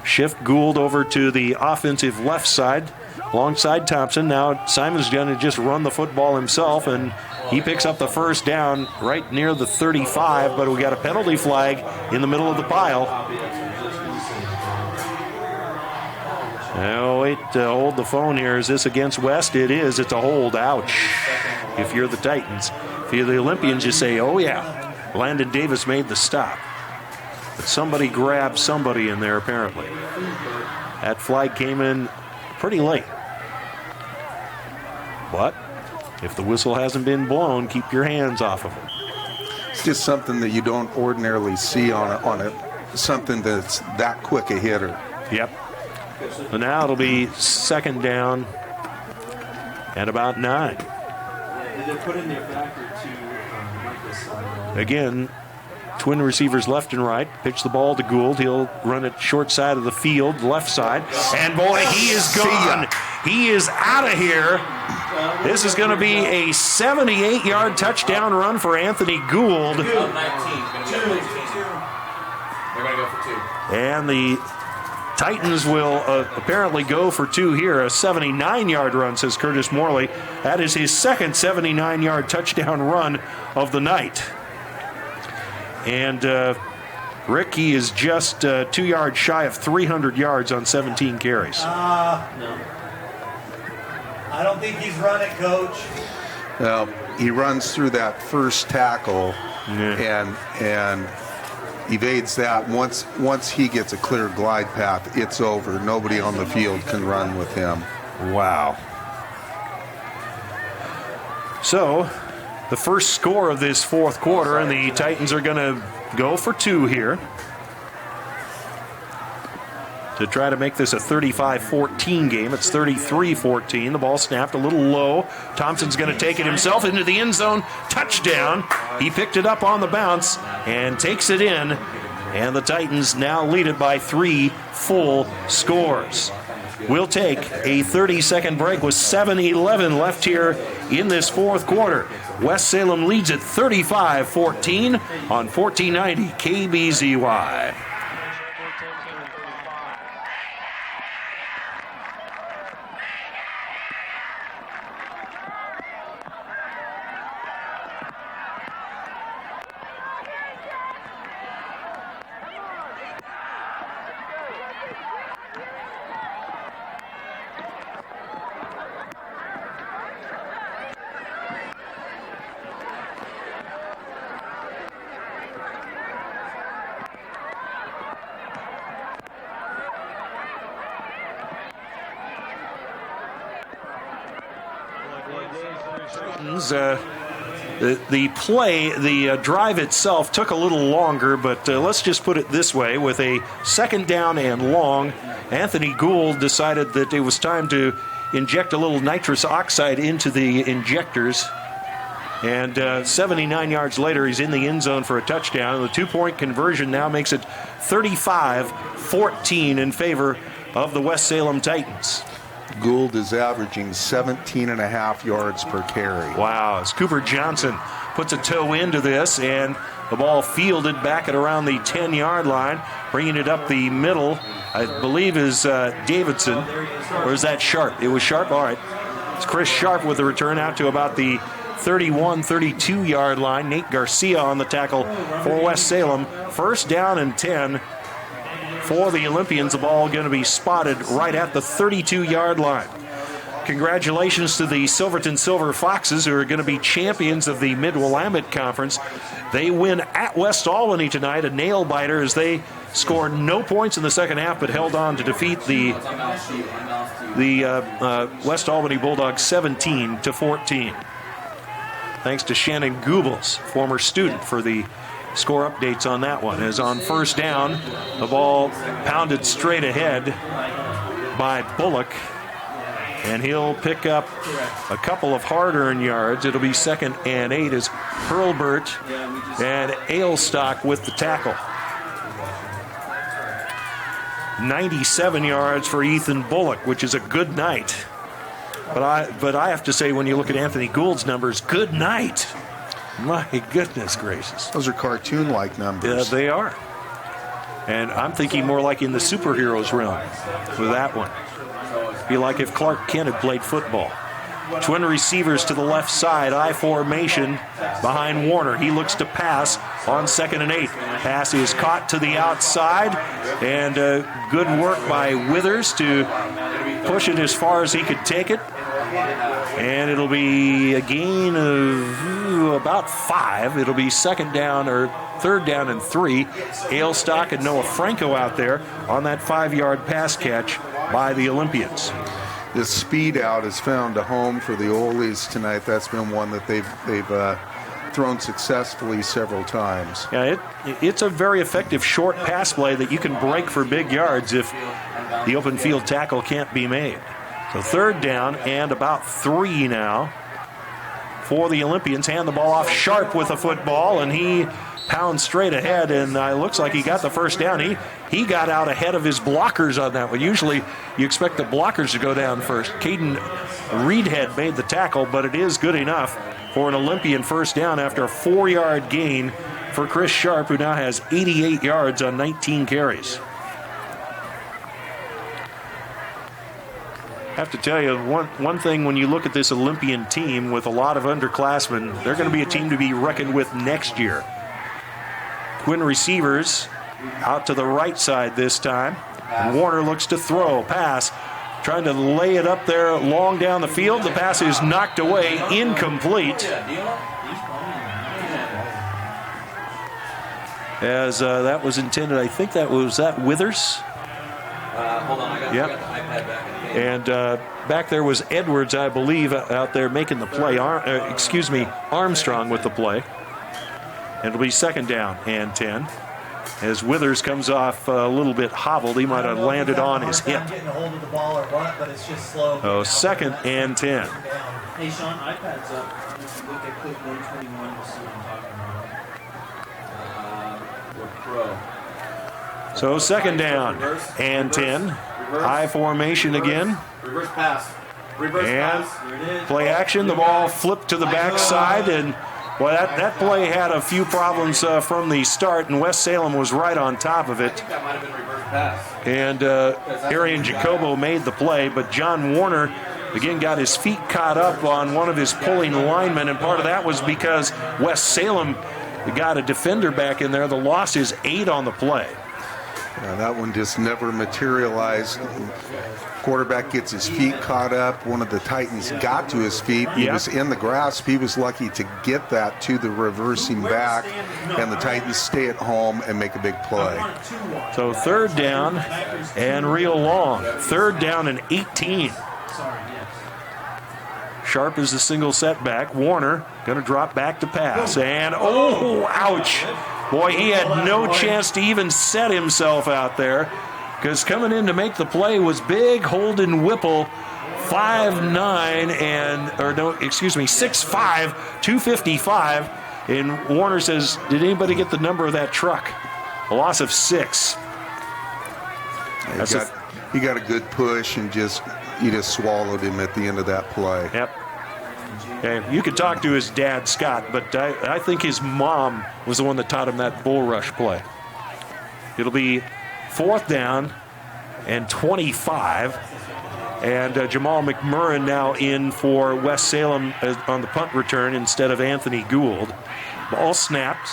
Shift Gould over to the offensive left side alongside Thompson. Now Simon's going to just run the football himself, and he picks up the 1st down right near the 35, but we got a penalty flag in the middle of the pile. Now wait, hold the phone here. Is this against West? It is. It's a hold. Ouch. If you're the Titans. If you're the Olympians, you say, oh yeah. Landon Davis made the stop. But somebody grabbed somebody in there, apparently. That flag came in pretty late. But if the whistle hasn't been blown, keep your hands off of it. It's just something that you don't ordinarily see on something that's that quick a hitter. Yep. So now it'll be 2nd down and about 9. They're putting their backer to Michael's side. Again, twin receivers left and right. Pitch the ball to Gould. He'll run it short side of the field, left side. And boy, he is gone. He is out of here. This is going to be a 78-yard touchdown run for Anthony Gould. 19. They're going to go for 2. And the Titans will apparently go for 2 here. A 79-yard run, says Curtis Morley. That is his 2nd 79-yard touchdown run of the night. And Rick, he is just 2 yards shy of 300 yards on 17 carries. No. I don't think he's run it, Coach. Well, he runs through that first tackle and evades that. Once he gets a clear glide path, it's over. Nobody on the field can run with him. Wow. So, the first score of this 4th quarter, and the Titans are going to go for 2 here to try to make this a 35-14 game. It's 33-14. The ball snapped a little low. Thompson's going to take it himself into the end zone. Touchdown. He picked it up on the bounce and takes it in. And the Titans now lead it by 3 full scores. We'll take a 30-second break with 7:11 left here in this fourth quarter. West Salem leads at 35-14 on 1490 KBZY. The drive itself took a little longer, but let's just put it this way. With a second down and long, Anthony Gould decided that it was time to inject a little nitrous oxide into the injectors. And 79 yards later, he's in the end zone for a touchdown. And the two-point conversion now makes it 35-14 in favor of the West Salem Titans. Gould is averaging 17.5 yards per carry. Wow, as Cooper Johnson puts a toe into this, and the ball fielded back at around the 10-yard line, bringing it up the middle, I believe is Davidson, or is that Sharp? It was Sharp, all right. It's Chris Sharp with the return out to about the 31, 32-yard line. Nate Garcia on the tackle for West Salem. First down and 10. For the Olympians, the ball going to be spotted right at the 32-yard line. Congratulations to the Silverton Silver Foxes, who are going to be champions of the Mid-Willamette Conference. They win at West Albany tonight, a nail-biter, as they scored no points in the second half, but held on to defeat the West Albany Bulldogs 17-14. Thanks to Shannon Goebbels, former student, for the score updates on that one. As on first down, the ball pounded straight ahead by Bullock, and he'll pick up a couple of hard-earned yards. It'll be 2nd and 8 as Hurlburt and Ailstock with the tackle. 97 yards for Ethan Bullock, which is a good night. But I have to say, when you look at Anthony Gould's numbers, good night. My goodness gracious. Those are cartoon-like numbers. Yeah, they are. And I'm thinking more like in the superheroes realm with that one. Be like if Clark Kent had played football. Twin receivers to the left side, I formation behind Warner. He looks to pass on 2nd and 8. Pass is caught to the outside, and good work by Withers to push it as far as he could take it. And it'll be a gain of about 5. It'll be 2nd down or 3rd down and 3. Ailstock and Noah Franco out there on that 5-yard pass catch by the Olympians. This speed out has found a home for the Olies tonight. That's been one that they've thrown successfully several times. Yeah, it's a very effective short pass play that you can break for big yards if the open field tackle can't be made. So 3rd down and about 3 now for the Olympians. Hand the ball off. Sharp with the football, and he pounds straight ahead, and it looks like he got the first down. He got out ahead of his blockers on that one. Usually you expect the blockers to go down first. Caden Reedhead made the tackle, but it is good enough for an Olympian first down after a 4-yard gain for Chris Sharp, who now has 88 yards on 19 carries. I have to tell you, one thing when you look at this Olympian team with a lot of underclassmen, they're going to be a team to be reckoned with next year. Twin receivers out to the right side this time. And Warner looks to throw, pass, trying to lay it up there long down the field. The pass is knocked away, incomplete. As that was intended, I think that was Withers. Hold on, I got the iPad back. And back there was Edwards, I believe, out there making the play. Armstrong with the play. And it'll be 2nd down and 10. As Withers comes off a little bit hobbled, he might have landed on his hip. Getting a hold of the ball or what, but it's just slow. Oh, 2nd and 10. Hey, Sean, iPad's up. Look at clip 121 to see what I'm talking about. We're pro. So 2nd down and 10. High formation again. Reverse pass. Reverse And pass. Here it is. play action. The ball flipped to the backside, and well, that play had a few problems from the start, and West Salem was right on top of I it. think that might have been reverse pass. And Arian Jacobo made the play, but John Warner again got his feet caught up on one of his pulling linemen, and part of that was because West Salem got a defender back in there. The loss is 8 on the play. That one just never materialized. Quarterback gets his feet caught up. One of the Titans got to his feet. He was in the grasp. He was lucky to get that to the reversing back, and the Titans stay at home and make a big play. So 3rd down and real long. 3rd down and 18. Sharp is the single setback. Warner going to drop back to pass. And, oh, ouch. Boy, he had no chance to even set himself out there, because coming in to make the play was big Holden Whipple, 6'5", 255. And Warner says, did anybody get the number of that truck? A loss of 6. He got a good push, and he just swallowed him at the end of that play. Yep. Okay, you could talk to his dad, Scott, but I think his mom was the one that taught him that bull rush play. It'll be 4th down and 25. And Jamal McMurrin now in for West Salem on the punt return instead of Anthony Gould. Ball snapped.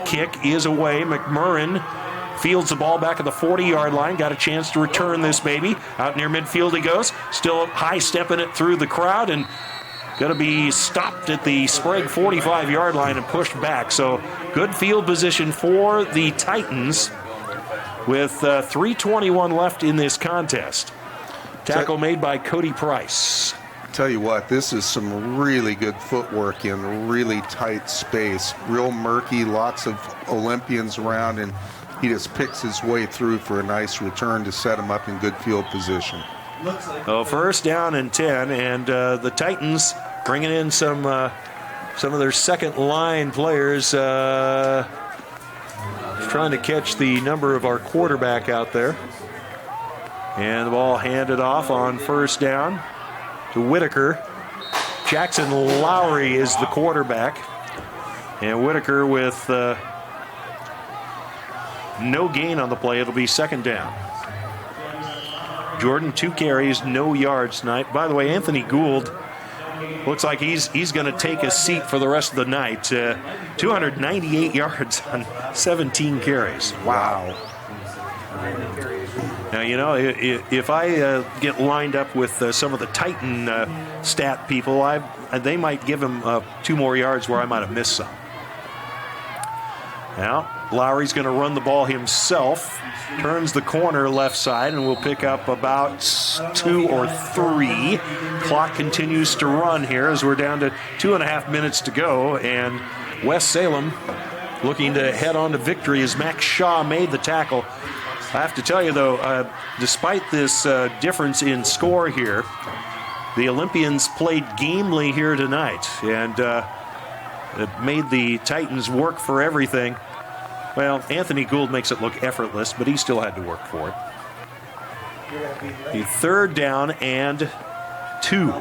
Kick is away. McMurrin fields the ball back at the 40-yard line. Got a chance to return this baby. Out near midfield he goes. Still high-stepping it through the crowd, and going to be stopped at the Sprague 45-yard line and pushed back. So good field position for the Titans with 3:21 left in this contest. Tackle made by Cody Price. Tell you what, this is some really good footwork in really tight space. Real murky, lots of Olympians around, and he just picks his way through for a nice return to set him up in good field position. So 1st down and 10, and the Titans bringing in some of their second line players, trying to catch the number of our quarterback out there. And the ball handed off on 1st down to Whitaker. Jackson Lowry is the quarterback, and Whitaker with no gain on the play. It'll be 2nd down. Jordan, 2 carries, no yards tonight. By the way, Anthony Gould looks like he's going to take a seat for the rest of the night. 298 yards on 17 carries. Wow. Now, you know, if I get lined up with some of the Titan stat people, they might give him 2 more yards where I might have missed some. Now, Lowry's going to run the ball himself. Turns the corner left side, and we'll pick up about 2 or 3. Clock continues to run here as we're down to 2.5 minutes to go. And West Salem looking to head on to victory as Max Shaw made the tackle. I have to tell you, though, despite this difference in score here, the Olympians played gamely here tonight, and it made the Titans work for everything. Well, Anthony Gould makes it look effortless, but he still had to work for it. The 3rd down and 2.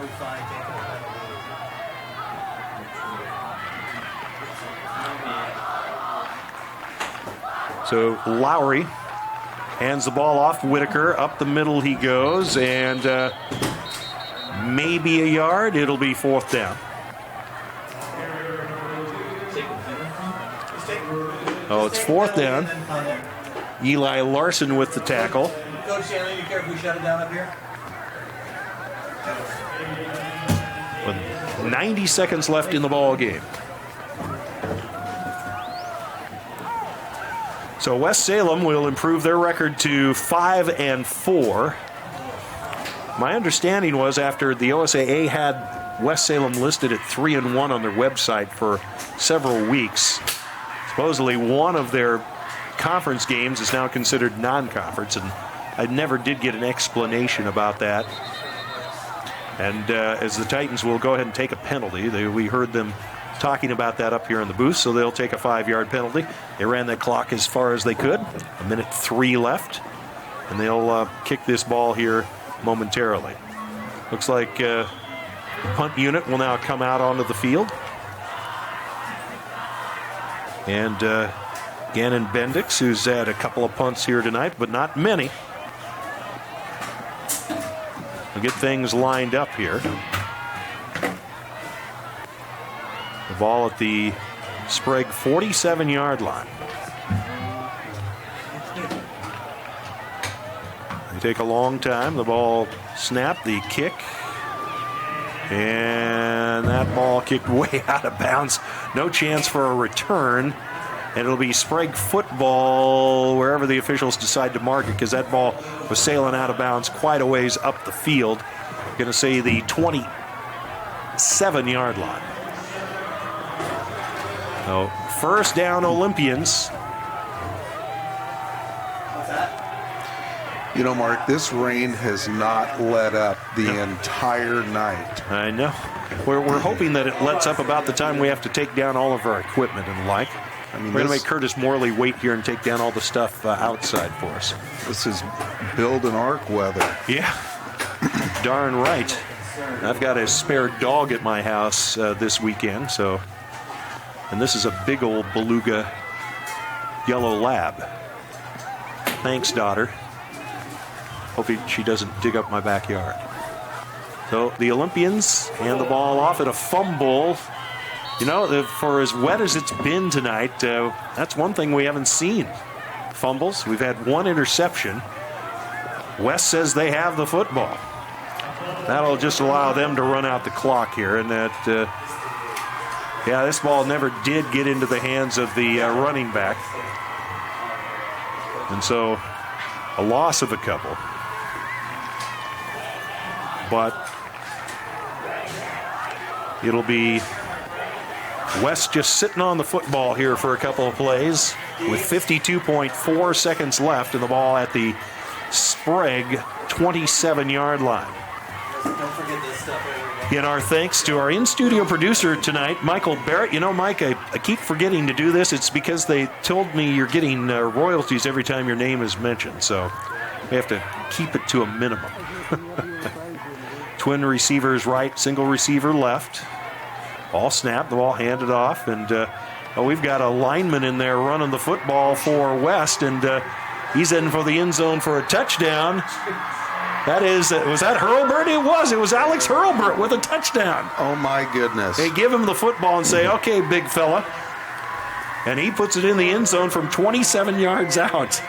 So Lowry hands the ball off to Whitaker. Up the middle he goes, and maybe a yard. It'll be 4th down. Oh, it's 4th down. Eli Larson with the tackle. Coach Shannon, you care if we shut it down up here? With 90 seconds left in the ball game. So West Salem will improve their record to 5-4. My understanding was after the OSAA had West Salem listed at 3-1 on their website for several weeks, supposedly one of their conference games is now considered non-conference, and I never did get an explanation about that. And as the Titans will go ahead and take a penalty, we heard them talking about that up here in the booth, so they'll take a 5-yard penalty. They ran that clock as far as they could. 1:03 left. And they'll kick this ball here momentarily. Looks like the punt unit will now come out onto the field. And Gannon Bendix, who's had a couple of punts here tonight, but not many. We'll get things lined up here. The ball at the Sprague 47-yard line. They take a long time. The ball snapped, the kick. And that ball kicked way out of bounds. No chance for a return. And it'll be Sprague football wherever the officials decide to mark it, because that ball was sailing out of bounds quite a ways up the field. Going to say the 27-yard line. So first down, Olympians. You know, Mark, this rain has not let up the entire night. I know. We're hoping that it lets up about the time we have to take down all of our equipment and the like. I mean, we're going to make Curtis Morley wait here and take down all the stuff outside for us. This is build an ark weather. Yeah, darn right. I've got a spare dog at my house this weekend, so. And this is a big old beluga yellow lab. Thanks, daughter. Hope she doesn't dig up my backyard. So the Olympians hand the ball off at a fumble. You know, for as wet as it's been tonight, that's one thing we haven't seen. Fumbles. We've had one interception. West says they have the football. That'll just allow them to run out the clock here. And that, yeah, this ball never did get into the hands of the running back. And so a loss of a couple. But it'll be West just sitting on the football here for a couple of plays with 52.4 seconds left and the ball at the Sprague 27-yard line. Don't forget this stuff right here. In our thanks to our in-studio producer tonight, Michael Barrett. You know, Mike, I keep forgetting to do this. It's because they told me you're getting royalties every time your name is mentioned, so we have to keep it to a minimum. Twin receivers right, single receiver left. Ball snapped, the ball handed off, and we've got a lineman in there running the football for West, and he's in for the end zone for a touchdown. That is, was that Hurlburt? It was Alex Hurlburt with a touchdown. Oh, my goodness. They give him the football and say, okay, big fella. And he puts it in the end zone from 27 yards out.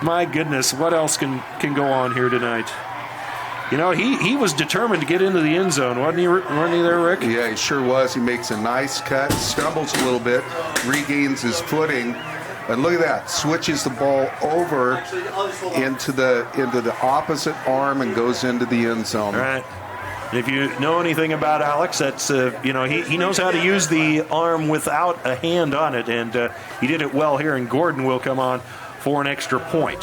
My goodness, what else can go on here tonight? You know, he was determined to get into the end zone, wasn't he there, Rick? Yeah, he sure was. He makes a nice cut, stumbles a little bit, regains his footing, and look at that, switches the ball over into the opposite arm and goes into the end zone. All right. If you know anything about Alex, that's, he knows how to use the arm without a hand on it, and he did it well here, and Gordon will come on for an extra point.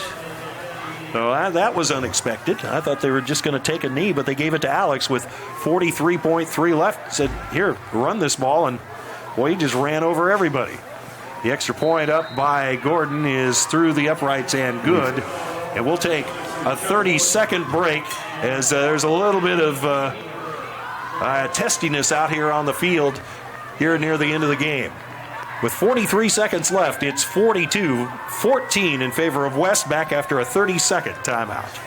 So that was unexpected. I thought they were just going to take a knee, but they gave it to Alex with 43.3 left. Said, here, run this ball, and boy, he just ran over everybody. The extra point up by Gordon is through the uprights and good. And we'll take a 30-second break as there's a little bit of testiness out here on the field here near the end of the game. With 43 seconds left, it's 42-14 in favor of West, back after a 30-second timeout.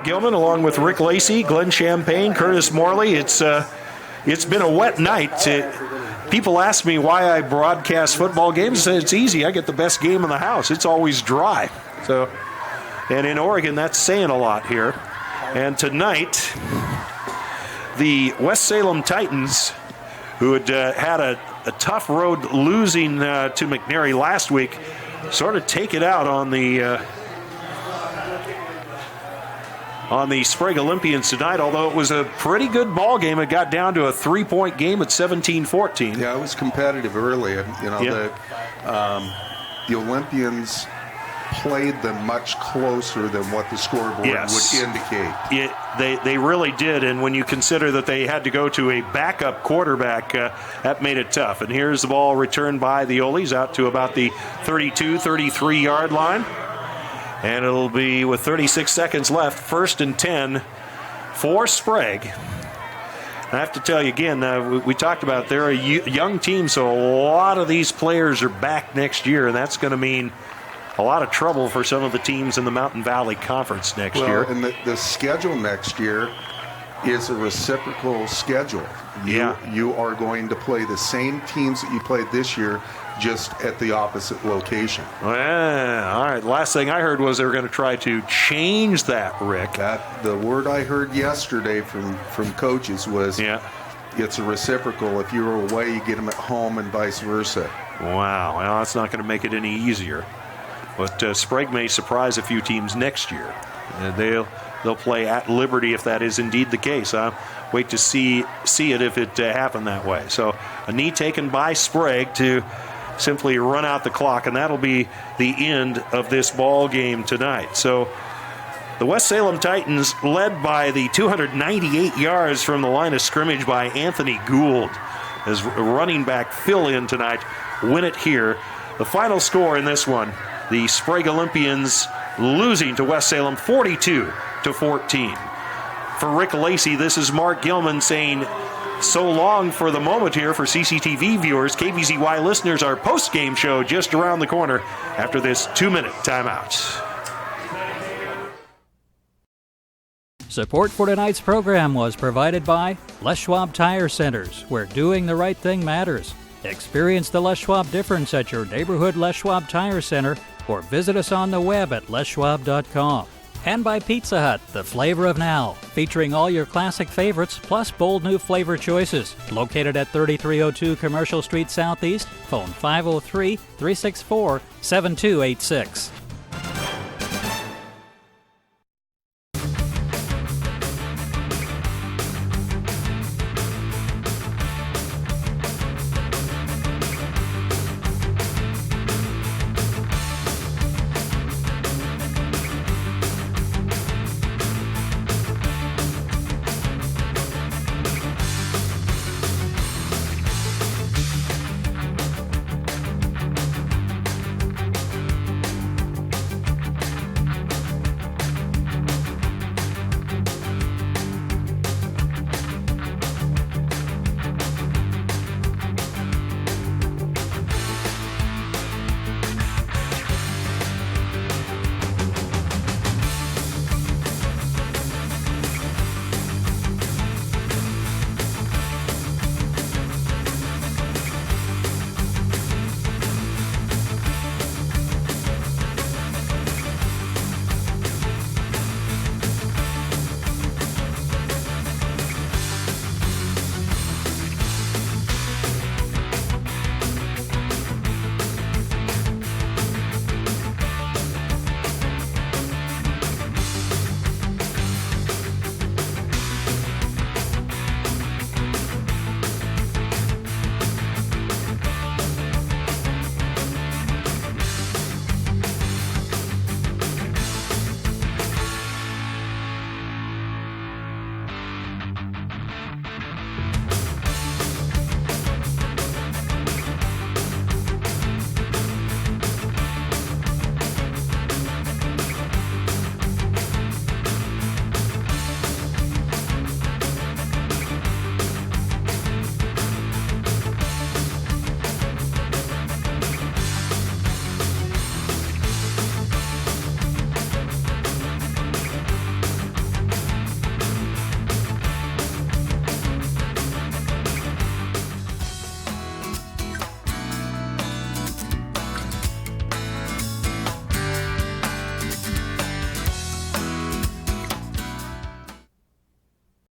Gilman, along with Rick Lacey, Glenn Champagne, Curtis Morley. It's been a wet night. People ask me why I broadcast football games. It's easy. I get the best game in the house. It's always dry. So, and in Oregon, that's saying a lot here. And tonight, the West Salem Titans, who had had a tough road losing to McNary last week, sort of take it out on the Sprague Olympians tonight, although it was a pretty good ball game. It got down to a 3-point game at 17-14. Yeah, it was competitive early. You know, the Olympians played them much closer than what the scoreboard would indicate. They really did, and when you consider that they had to go to a backup quarterback, that made it tough. And here's the ball returned by the Olies out to about the 32, 33-yard line. And it'll be, with 36 seconds left, 1st and 10 for Sprague. I have to tell you again, we talked about they're a young team, so a lot of these players are back next year, and that's going to mean a lot of trouble for some of the teams in the Mountain Valley Conference next year. And the schedule next year is a reciprocal schedule. You are going to play the same teams that you played this year, just at the opposite location. Well, all right. Last thing I heard was they were going to try to change that, Rick. The word I heard yesterday from coaches was it's a reciprocal. If you're away, you get them at home and vice versa. Wow. Well, that's not going to make it any easier. But Sprague may surprise a few teams next year. They'll play at Liberty if that is indeed the case. I'll wait to see it if it happened that way. So a knee taken by Sprague to simply run out the clock, and that'll be the end of this ball game tonight. So the West Salem Titans, led by the 298 yards from the line of scrimmage by Anthony Gould, as running back fill-in tonight, win it here. The final score in this one, the Sprague Olympians losing to West Salem 42-14. For Rick Lacey, this is Mark Gilman saying so long for the moment here for CCTV viewers. KBZY listeners, our post-game show just around the corner after this 2-minute timeout. Support for tonight's program was provided by Les Schwab Tire Centers, where doing the right thing matters. Experience the Les Schwab difference at your neighborhood Les Schwab Tire Center, or visit us on the web at leschwab.com. And by Pizza Hut, the flavor of now, featuring all your classic favorites plus bold new flavor choices. Located at 3302 Commercial Street Southeast, phone 503-364-7286.